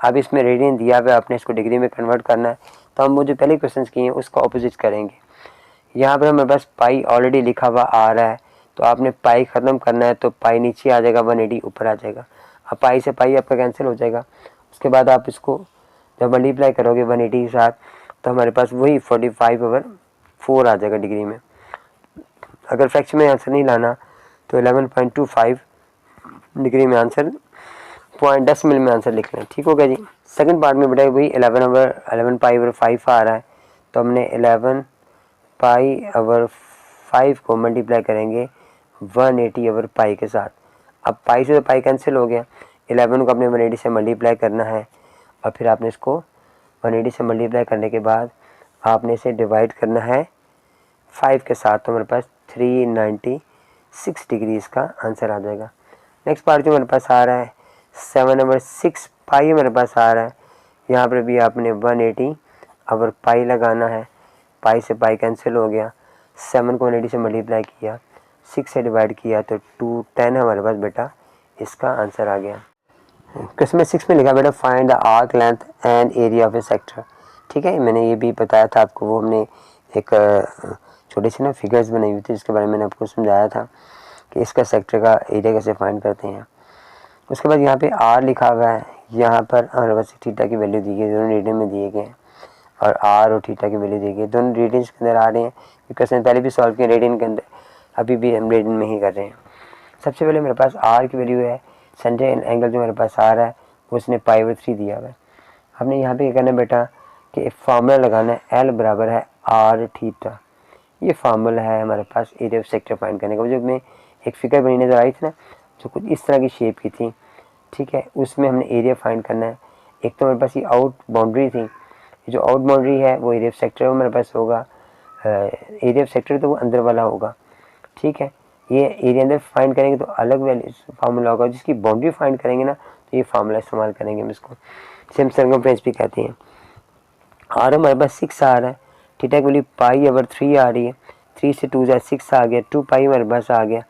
[SPEAKER 1] अब इसमें रेडियन दिया हुआ है, आपने इसको डिग्री में कन्वर्ट करना है, तो हम वो जो पहले क्वेश्चन किए हैं उसका ऑपोजिट करेंगे। यहाँ पर हमारे पास पाई ऑलरेडी लिखा हुआ आ रहा है, तो आपने पाई ख़त्म करना है, तो पाई नीचे आ जाएगा, 180 ऊपर आ जाएगा। अब पाई से पाई आपका कैंसिल हो जाएगा। उसके बाद आप इसको जब मल्टीप्लाई करोगे 180 के साथ तो हमारे पास वही 45/4 आ जाएगा डिग्री में। अगर फ्रैक्शन में आंसर नहीं लाना तो 11.25 डिग्री में आंसर, 0.10 मिल में आंसर लिख लें। ठीक हो गया जी। सेकंड पार्ट में बेटा वही 11 पाई ओवर 5 आ रहा है, तो हमने 11 पाई ओवर 5 को मल्टीप्लाई करेंगे 180 ओवर पाई के साथ। अब पाई से तो पाई कैंसिल हो गया, 11 को अपने 180 से मल्टीप्लाई करना है, और फिर आपने इसको 180 से मल्टीप्लाई करने के बाद आपने इसे डिवाइड करना है 5 के साथ, तो हमारे पास 396 डिग्री इसका आंसर आ जाएगा। नेक्स्ट पार्ट जो हमारे पास आ रहा है 7/6 पाई हमारे पास आ रहा है। यहाँ पर भी आपने 180 ओवर पाई लगाना है, पाई से पाई कैंसिल हो गया, 7 को 180 से मल्टीप्लाई किया, 6 से डिवाइड किया तो 210 हमारे पास बेटा इसका आंसर आ गया। क्वेश्चन नंबर 6 में लिखा बेटा find the arc length and area of A sector. ठीक है, मैंने ये भी बताया था आपको, वो हमने एक छोटे से ना फिगर्स बनाई हुई थी जिसके बारे में मैंने आपको समझाया था कि इसका सेक्टर का एरिया कैसे फाइंड करते हैं। उसके बाद यहाँ पे आर लिखा हुआ है, यहाँ पर हमारे पास थीटा की वैल्यू दी गई है, दोनों रेडियन में दिए गए हैं और आर और थीटा की वैल्यू दी गई है, दोनों रेडियंस के अंदर आ रहे हैं। क्योंकि मैंने पहले भी सॉल्व किया रेडियन के अंदर, अभी भी हम रेडियन में ही कर रहे हैं। सबसे पहले मेरे पास आर की वैल्यू है, सेंटर एंगल जो मेरे पास आ रहा है उसने π/3 दिया हुआ है। हमने यहाँ पे क्या करना है बेटा कि फार्मूला लगाना है, एल बराबर है आर थीटा। ये फार्मूला है हमारे पास एरिया ऑफ सेक्टर फाइंड करने का। जो मैं एक फिगर बनी नजर आई थी ना, जो कुछ इस तरह की शेप की थी, ठीक है, उसमें हमने एरिया फाइंड करना है। एक तो मेरे पास ये आउट बाउंड्री थी, जो आउट बाउंड्री है वो एरिया ऑफ सेक्टर वो मेरे पास होगा, एरिया ऑफ सेक्टर तो वो अंदर वाला होगा, ठीक है। ये एरिया अंदर फाइंड करेंगे तो अलग वैल्यू फार्मूला होगा, जिसकी बाउंड्री फाइंड करेंगे ना तो ये फार्मूला इस्तेमाल करेंगे हम इसको, जिसे हम सर्कमफ्रेंस भी कहते हैं। आर हमारे पास 6 आ रहा है, थीटा की वैल्यू π/3 आ रही है, 3 से 2 जाए 6 आ गया, 2 पाई हमारे पास आ गया।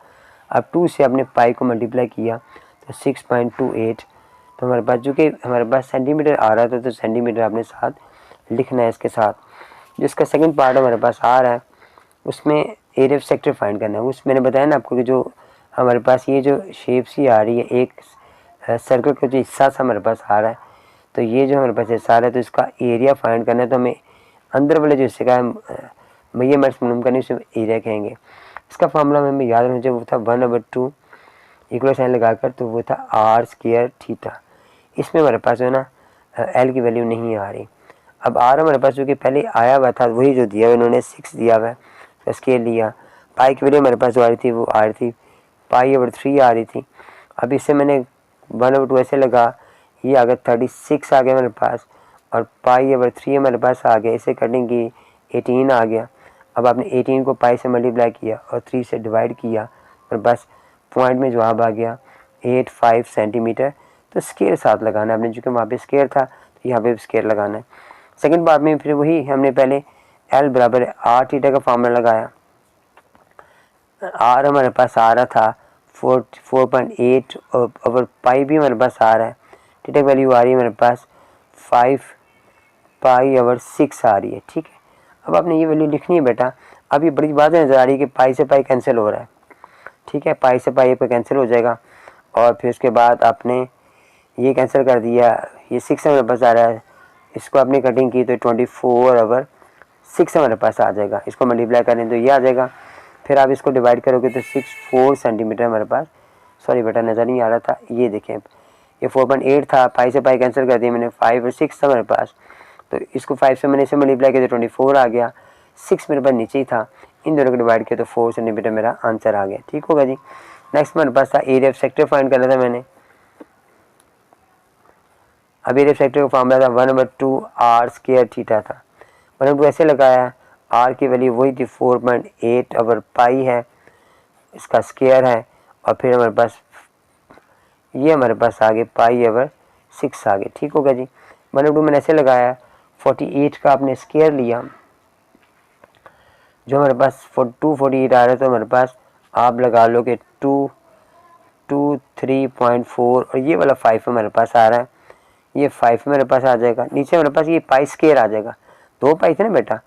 [SPEAKER 1] अब 2 से आपने पाई को मल्टीप्लाई किया तो 6.28, तो हमारे पास जो कि हमारे पास सेंटीमीटर आ रहा था तो सेंटीमीटर आपने साथ लिखना है इसके साथ। जिसका सेकंड पार्ट हमारे पास आ रहा है उसमें एरिया ऑफ सेक्टर फाइंड करना है। उस मैंने बताया ना आपको कि जो हमारे पास ये जो शेप सी आ रही है, एक सर्कल का जो हिस्सा सा हमारे पास आ रहा है, तो ये जो हमारे पास हिस्सा आ रहा है तो इसका एरिया फाइंड करना है। तो हमें अंदर वाले जो हिस्से का मेजरमेंट्स मालूम करनी उसे एरिया कहेंगे। इसका फार्मूला हमें याद रखना चाहिए, वो था 1/2 इक्वल साइन लगाकर, तो वो था आर स्क्वायर थीटा। इसमें हमारे पास जो है ना एल की वैल्यू नहीं आ रही। अब आर हमारे पास जो कि पहले आया हुआ था वही जो दिया हुआ, उन्होंने 6 दिया हुआ है तो स्केल लिया। पाई की वैल्यू हमारे पास जो आ रही थी वो आ रही थी π/3 आ रही थी। अब इससे मैंने 1/2 ऐसे लगा, ये आ गया 36 आ गया मेरे पास, और π/3 हमारे पास आ गया, इसे कटिंग की 18 आ गया। अब आपने 18 को पाई से मल्टीप्लाई किया और 3 से डिवाइड किया और बस पॉइंट में जवाब आ गया 85 सेंटीमीटर। तो स्केयर साथ लगाना है आपने, चूँकि वहाँ पे स्केयर था तो यहाँ पे स्केयर लगाना है। सेकंड पार्ट में फिर वही हमने पहले एल बराबर आर थीटा का फार्मूला लगाया। आर हमारे पास आ रहा था 4.8 और पाई भी हमारे पास आ रहा है, थीटा की वैल्यू आ रही है मेरे पास 5π/6 आ रही है, ठीक है। अब आपने ये वैल्यू लिखनी है बेटा। अब ये बड़ी बात नज़र आ रही है कि पाई से पाई कैंसिल हो रहा है, ठीक है, पाई से पाई पे कैंसिल हो जाएगा और फिर उसके बाद आपने ये कैंसिल कर दिया, ये 6 हमारे पास आ रहा है, इसको आपने कटिंग की तो 24/6 हमारे पास आ जाएगा। इसको मल्टीप्लाई करें तो ये आ जाएगा, फिर आप इसको डिवाइड करोगे तो 64 सेंटीमीटर हमारे पास, सॉरी बेटा नज़र नहीं आ रहा था, ये देखें ये 4.8 था, पाई से पाई कैंसिल कर दिया मैंने, 5 और 6 था मेरे पास, तो इसको 5 से मैंने इसे मल्टीप्लाई किया तो 24 आ गया, 6 मेरे पास नीचे ही था, इन दोनों को डिवाइड किया तो 4 सेंटीमीटर मेरा आंसर आ गया, ठीक होगा जी। नेक्स्ट मेरे पास था एरिया ऑफ सेक्टर फाइंड करना था मैंने। अब एरिया ऑफ सेक्टर का फार्मूला था 1/2 आर स्क्वायर थीटा था। 1/2 ऐसे लगाया, आर की वैल्यू वही थी 4.8 ओवर पाई है, इसका स्क्वायर है, और फिर हमारे पास ये हमारे पास आ गए π/6 आ गए, ठीक होगा जी। 1/2 मैंने ऐसे लगाया, 48 का आपने स्क्वायर लिया, जो हमारे पास 248 आ रहा है, तो हमारे पास आप लगा लो कि 223.4 और ये वाला 5 हमारे पास आ रहा है, ये 5 मेरे पास आ जाएगा। नीचे मेरे पास ये पाई स्क्वायर आ जाएगा, 2 पाई थे ना बेटा,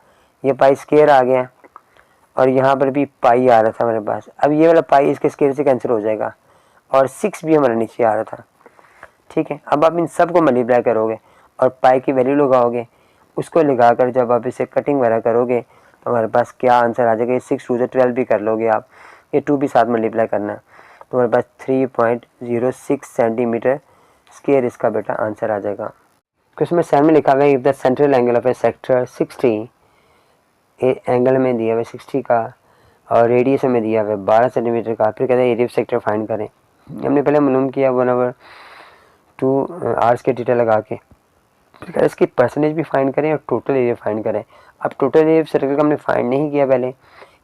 [SPEAKER 1] ये पाई स्क्वायर आ गया और यहाँ पर भी पाई आ रहा था मेरे पास। अब ये वाला पाई इसके स्क्वायर से कैंसिल हो जाएगा और 6 भी हमारे नीचे आ रहा था, ठीक है। अब आप इन सब को मल्टीप्लाई करोगे और पाई की वैल्यू लगाओगे, उसको लगाकर जब आप इसे कटिंग वगैरह करोगे तो हमारे पास क्या आंसर आ जाएगा, ये 6 2 12 भी कर लोगे आप, ये 2 भी साथ मल्टीप्लाई करना है, तो हमारे पास 3.06 सेंटीमीटर स्क्वायर इसका बेटा आंसर आ जाएगा। क्वेश्चन में सेवन में लिखा हुआ है the central angle of A sector 60, angle में दिया हुआ है 60 का और रेडियस में दिया हुआ है 12 सेंटीमीटर का। फिर कहते हैं एरिया ऑफ सेक्टर फाइंड करें। हमने पहले मालूम किया 1/2 आर स्क्वायर थीटा लगा के, फिर कहते हैं इसकी परसेंटेज भी फाइंड करें और टोटल एरिया फाइंड करें। अब टोटल एरिया सर्कल का हमने फाइंड नहीं किया पहले,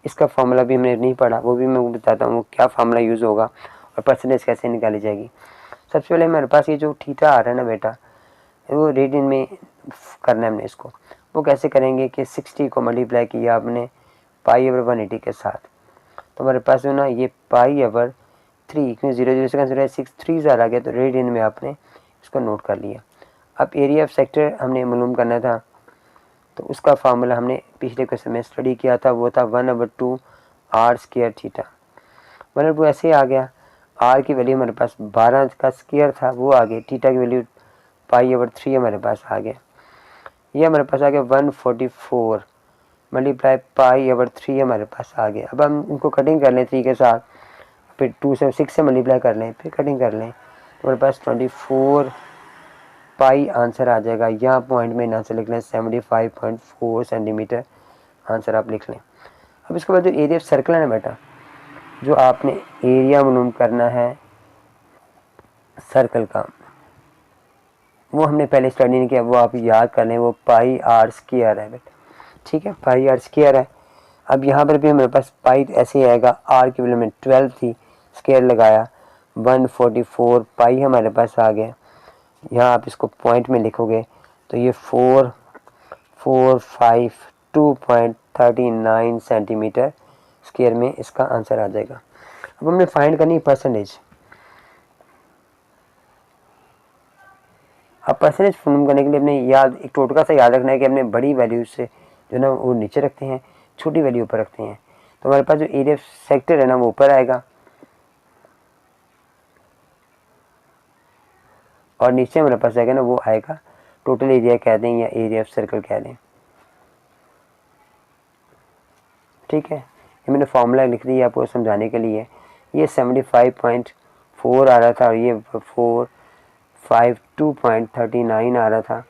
[SPEAKER 1] इसका फार्मूला भी हमने नहीं पढ़ा, वो भी मैं बताता हूँ क्या फार्मूला यूज़ होगा और परसेंटेज कैसे निकाली जाएगी। सबसे पहले हमारे पास ये जो थीटा आ रहा है ना बेटा, वो रेडियन में करना है हमने इसको। वो कैसे करेंगे कि 60 को मल्टीप्लाई किया आपने π/180 के साथ, तो हमारे पास जो ना ये π/3, क्योंकि 0 0 से कैंसिल 6 3 आ गया, तो रेडियन में आपने इसको नोट कर लिया। अब एरिया ऑफ सेक्टर हमने मालूम करना था, तो उसका फार्मूला हमने पिछले क्वेश्चन में स्टडी किया था, वो था 1/2 आर स्क्वायर थीटा। 1/2 ऐसे ही आ गया। आर की वैल्यू हमारे पास 12 का स्क्वायर था, वो आ गई। थीटा की वैल्यू π/3 हमारे पास आ गया। ये हमारे पास आ गया 144 मल्टीप्लाई π/3 हमारे पास आ गया। अब हम इनको कटिंग कर लें 3 के साथ, फिर 2 से 6 से मल्टीप्लाई कर लें, फिर कटिंग कर लें, तो हमारे पास 24 पाई आंसर आ जाएगा। यहाँ पॉइंट में आंसर लिख लें 75.4 सेंटीमीटर आंसर आप लिख लें। अब इसके बाद जो एरिया ऑफ सर्कल है ना बेटा, जो आपने एरिया मालूम करना है सर्कल का, वो हमने पहले स्टडी नहीं किया, वो आप याद कर लें, वो πr² है बेटा। ठीक है, πr² है। अब यहाँ पर भी हमारे पास पाई ऐसे ही आएगा। आर की वैल्यू में 12 थी, स्क्वायर लगाया, 144 पाई हमारे पास आ गया। यहाँ आप इसको पॉइंट में लिखोगे तो ये 4452.39 सेंटीमीटर स्क्वायर में इसका आंसर आ जाएगा। अब हमने फाइंड करनी परसेंटेज। अब परसेंटेज फाइंड करने के लिए अपने एक टोटका सा याद रखना है कि अपने बड़ी वैल्यू से जो ना वो नीचे रखते हैं, छोटी वैल्यू ऊपर रखते हैं। तो हमारे पास जो एरिया सेक्टर है ना वो ऊपर आएगा, और नीचे हमारे पास आएगा ना वो आएगा टोटल एरिया कह दें या एरिया ऑफ सर्कल कह दें। ठीक है, ये मैंने फॉर्मूला लिख दिया आपको समझाने के लिए। ये 75.4 आ रहा था और ये 452.39 आ रहा था।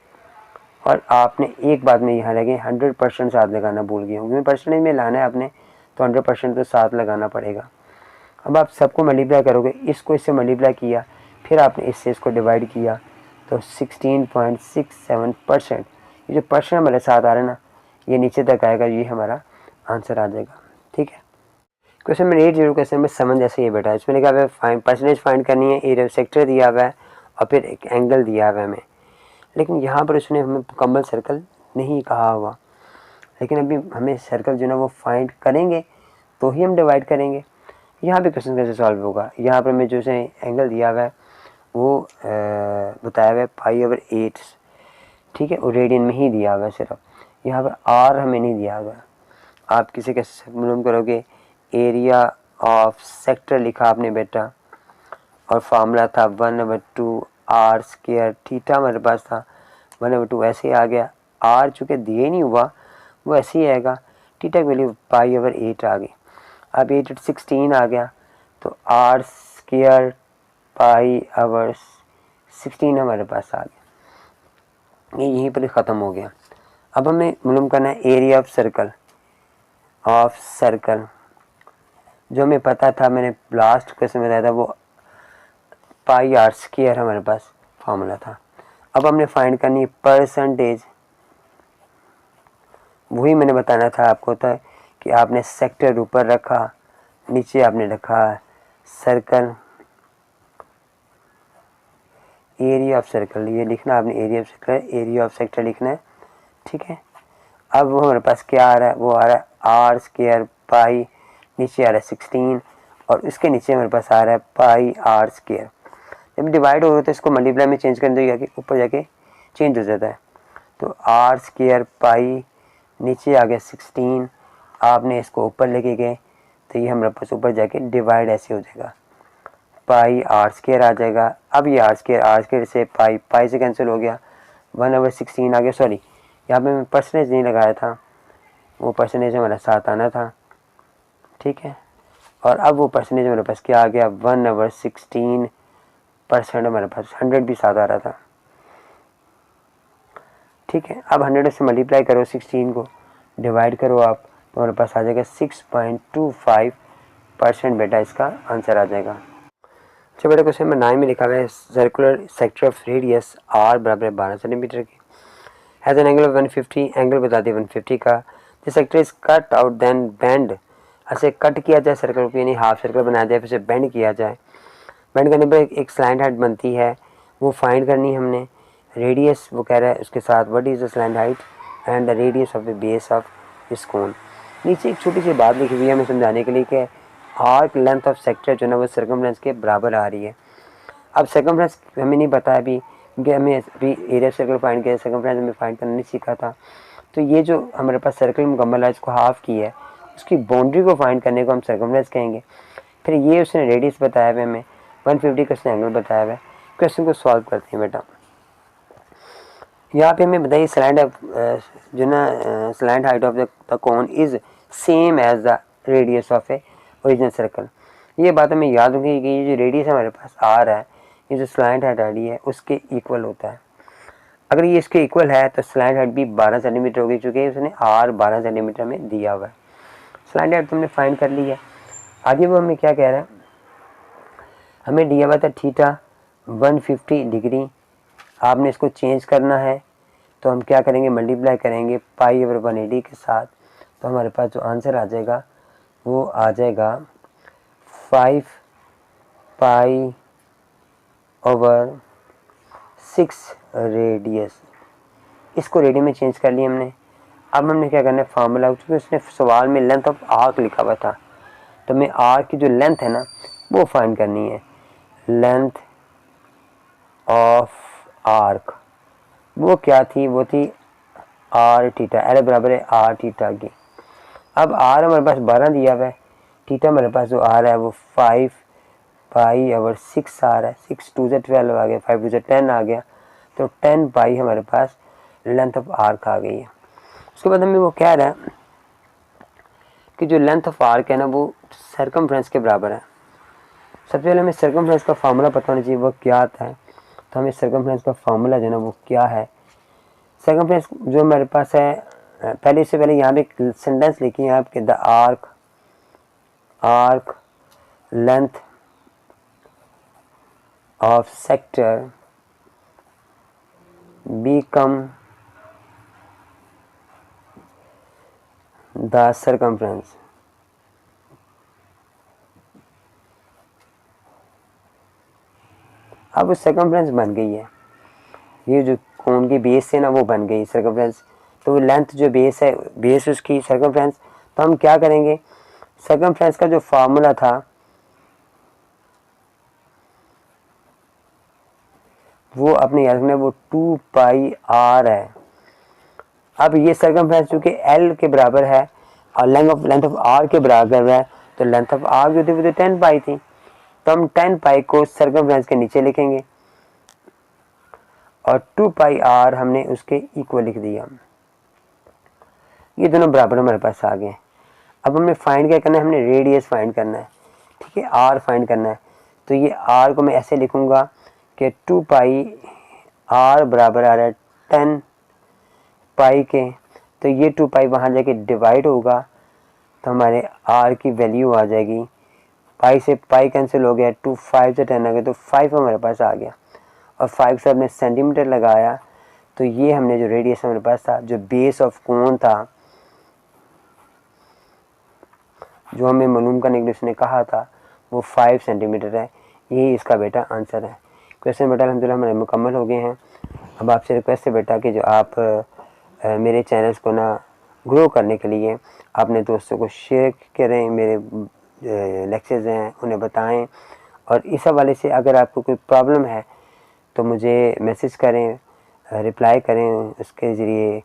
[SPEAKER 1] और आपने एक बात में यहाँ लगे 100% साथ लगाना भूल गया हूँ, परसेंटेज में लाना है आपने तो 100% तो साथ लगाना पड़ेगा। अब आप सबको मल्टीप्लाई करोगे, इसको इससे मल्टीप्लाई किया, फिर आपने इससे इसको डिवाइड किया, तो 16.67%। ये जो परसेंट हमारे साथ आ रहा है ना, ये नीचे तक आएगा, ये हमारा आंसर आ जाएगा। ठीक है, क्वेश्चन में 80 क्वेश्चन में समझ ऐसे ये बेटा, इसमें लिखा हुआ है परसेंटेज फाइंड करनी है, एरिया सेक्टर दिया हुआ है और फिर एक एंगल दिया हुआ है हमें। लेकिन यहाँ पर उसने हमें मुकम्मल सर्कल नहीं कहा हुआ, लेकिन अभी हमें सर्कल जो ना वो फाइंड करेंगे तो ही हम डिवाइड करेंगे। यहाँ पे क्वेश्चन कैसे सॉल्व होगा, यहाँ पर हमें जो से एंगल दिया हुआ है वो बताया हुआ है π/8। ठीक है, और रेडियन में ही दिया हुआ है सिर्फ, यहाँ पर आर हमें नहीं दिया हुआ। आप किसी कैसे मालूम करोगे, एरिया ऑफ सेक्टर लिखा आपने बेटा, और फार्मूला था 1/2 आर स्क्वायर थीटा हमारे पास था, 1/2 ऐसे ही आ गया। आर चूँकि दिए नहीं हुआ वो ऐसे ही आएगा, थीटा की वैल्यू π/8 आ गई। अब 8/16 आ गया, तो आर स्क्वायर π/16 हमारे पास आ गया। ये यहीं पर ख़त्म हो गया। अब हमें मालूम करना है एरिया ऑफ सर्कल, जो हमें पता था, मैंने लास्ट क्वेश्चन में बताया था, वो πr² हमारे पास फार्मूला था। अब हमने फाइंड करनी है परसेंटेज। वही मैंने बताना था आपको था कि आपने सेक्टर ऊपर रखा, नीचे आपने रखा सर्कल, एरिया ऑफ सर्कल, ये लिखना आपने area of circle, area of sector लिखना है। ठीक है, अब वो हमारे पास क्या आ रहा है, वो आ रहा है आर स्क्वायर पाई, नीचे आ रहा है 16, और इसके नीचे हमारे पास आ रहा है πr²। जब डिवाइड हो रहा है तो इसको मल्टीप्लाई में चेंज कर दो, ऊपर जाके चेंज हो जाता है। तो आर स्क्वायर पाई, नीचे आ गया 16, आपने इसको ऊपर लेके गए तो ये हमारे पास ऊपर जाके डिवाइड ऐसे हो जाएगा, πr² आ जाएगा। अब ये r² से पाई से कैंसिल हो गया, 1/16 आ गया। सॉरी, यहाँ पे मैं परसेंटेज नहीं लगाया था, वो परसेंटेज हमारा साथ आना था। ठीक है, और अब वो परसेंटेज हमारे पास क्या आ गया, 1/16% हमारे पास 100 भी साथ आ रहा था। ठीक है, अब 100 से मल्टीप्लाई करो, 16 को डिवाइड करो आप, तो हमारे पास आ जाएगा 6.25% बेटा इसका आंसर आ जाएगा। अच्छा बेटा, क्वेश्चन नंबर 9 में लिखा हुआ है circular sector of radius R बराबर 12 सेंटीमीटर की, has an angle of 150, angle बता दिए 150 का। The sector is cut out then bend, ऐसे कट किया जाए सर्कल को, यानी हाफ सर्कल बनाया जाए, फिर से बेंड किया जाए। बेंड करने पर एक स्लैंट हाइट बनती है, वो फाइंड करनी है हमने। रेडियस वो कह रहा है उसके साथ, what is the slant height and the radius of the base of this cone. नीचे एक छोटी सी बात लिखी हुई है हमें समझाने के लिए कि आर्क लेंथ ऑफ सेक्टर जो है ना वो सर्कमफ्रेंस के बराबर आ रही है। अब सर्कमफ्रेंस हमें नहीं पता है अभी, क्योंकि हमें अभी एरिया सर्कल फाइंड किया, सर्कमफ्रेंस हमें फाइंड करना नहीं सीखा था। तो ये जो हमारे पास सर्कल मुकम्मल है, इसको हाफ की है, उसकी बाउंड्री को फाइंड करने को हम सर्कमफ्रेंस कहेंगे। फिर ये उसने रेडियस बताया हुआ हमें, 150 का उसने एंगल बताया हुआ है। क्वेश्चन को सॉल्व करते हैं बेटा। यहाँ पे हमें बताइए स्लैंड जो ना slant height of the cone is same as the radius of a original circle. ये बात हमें याद होगी कि ये जो रेडियस हमारे पास आर है, ये जो स्लैंड हाइट आर है उसके इक्वल होता है। अगर ये इसके इक्वल है तो स्लैंड हाइट भी 12 सेंटीमीटर होगी, चूँकि उसने आर 12 सेंटीमीटर में दिया हुआ है। स्लैंड हाइट तुमने फाइंड कर ली है। आगे वो हमें क्या कह रहा है, हमें दिया हुआ था थीटा 150 डिग्री, आपने इसको चेंज करना है तो हम क्या करेंगे, मल्टीप्लाई करेंगे पाई ओवर 180 के साथ। तो हमारे पास जो आंसर आ जाएगा वो आ जाएगा 5 पाई ओवर 6 रेडियस। इसको रेडियन में चेंज कर लिया हमने। अब हमने क्या करना है, फार्मूला, क्योंकि उसने सवाल में लेंथ ऑफ आर्क लिखा हुआ था, तो हमें आर्क की जो लेंथ है ना वो फाइंड करनी है। लेंथ ऑफ आर्क वो क्या थी, वो थी आर थीटा, एल बराबर है आर थीटा की। अब आर हमारे पास 12 दिया हुआ है, थीटा हमारे पास जो आ रहा है वो 5 पाई ओवर 6 आ रहा है। 6 2 से 12 आ गया, 5 2 से 10 आ गया, तो 10 पाई हमारे पास लेंथ ऑफ आर्क आ गई है। उसके बाद हमें वो कह रहा है कि जो लेंथ ऑफ आर्क है ना वो सर्कमफ्रेंस के बराबर है। सबसे पहले हमें सर्कमफ्रेंस का फार्मूला पता होना चाहिए, वो क्या आता है। तो हमें सर्कमफ्रेंस का फार्मूला जो है ना वो क्या है, सर्कमफ्रेंस जो हमारे पास है, पहले इससे पहले यहाँ पे एक सेंटेंस लिखी है आपके, the arc length of sector become the circumference। अब सर्कमफ्रेंस बन गई है, ये जो कोन की बेस है ना वो बन गई सर्कमफ्रेंस। तो लेंथ जो बेस है, बेस उसकी सर्कमफ्रेंस। तो हम क्या करेंगे, सर्कमफ्रेंस का जो फार्मूला था वो अपने याद रखना, वो 2 पाई आर है। अब ये सर्कमफ्रेंस चूँकि एल के बराबर है और लेंथ ऑफ आर के बराबर है, तो लेंथ ऑफ आर जो थी वो तो 10 पाई थी, तो हम 10 पाई को सर्कमफ्रेंस के नीचे लिखेंगे और 2 पाई आर हमने उसके इक्वल लिख दिया। ये दोनों बराबर हमारे पास आ गए। अब हमें फाइंड क्या करना है, हमने रेडियस फाइंड करना है, ठीक है, आर फाइंड करना है। तो ये आर को मैं ऐसे लिखूंगा कि 2 पाई आर बराबर आ रहा है 10 पाई के, तो ये 2 पाई वहाँ जाके डिवाइड होगा, तो हमारे आर की वैल्यू आ जाएगी, पाई से पाई कैंसिल हो गया, 2 5 से 10 आ गया, तो 5 हमारे पास आ गया। और 5 से हमने सेंटीमीटर लगाया, तो ये हमने जो रेडियस हमारे पास था, जो बेस ऑफ कोन था, जो हमें मालूम करने के लिए उसने कहा था, वो 5 सेंटीमीटर है। यही इसका बेटा आंसर है। क्वेश्चन बेटा अल्हम्दुलिल्लाह हमारे मुकम्मल हो गए हैं। अब आपसे रिक्वेस्ट है बेटा कि जो आप मेरे चैनल्स को ना ग्रो करने के लिए अपने दोस्तों को शेयर करें, मेरे लेक्चर्स हैं उन्हें बताएं, और इस हवाले से अगर आपको कोई प्रॉब्लम है तो मुझे मैसेज करें, रिप्लाई करें, उसके ज़रिए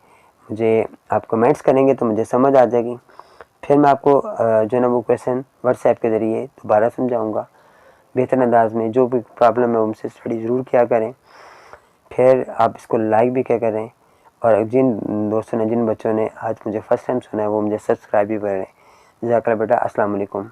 [SPEAKER 1] मुझे आप कमेंट्स करेंगे तो मुझे समझ आ जाएगी। फिर मैं आपको जो ना वो क्वेश्चन व्हाट्सएप के ज़रिए दोबारा समझाऊंगा बेहतर अंदाज में। जो भी प्रॉब्लम है वो मुझसे स्टडी ज़रूर किया करें, फिर आप इसको लाइक भी क्या करें, और जिन दोस्तों ने, जिन बच्चों ने आज मुझे फ़र्स्ट टाइम सुना है वो मुझे सब्सक्राइब भी करें। जज़ाकल्लाह बेटा, अस्सलाम वालेकुम।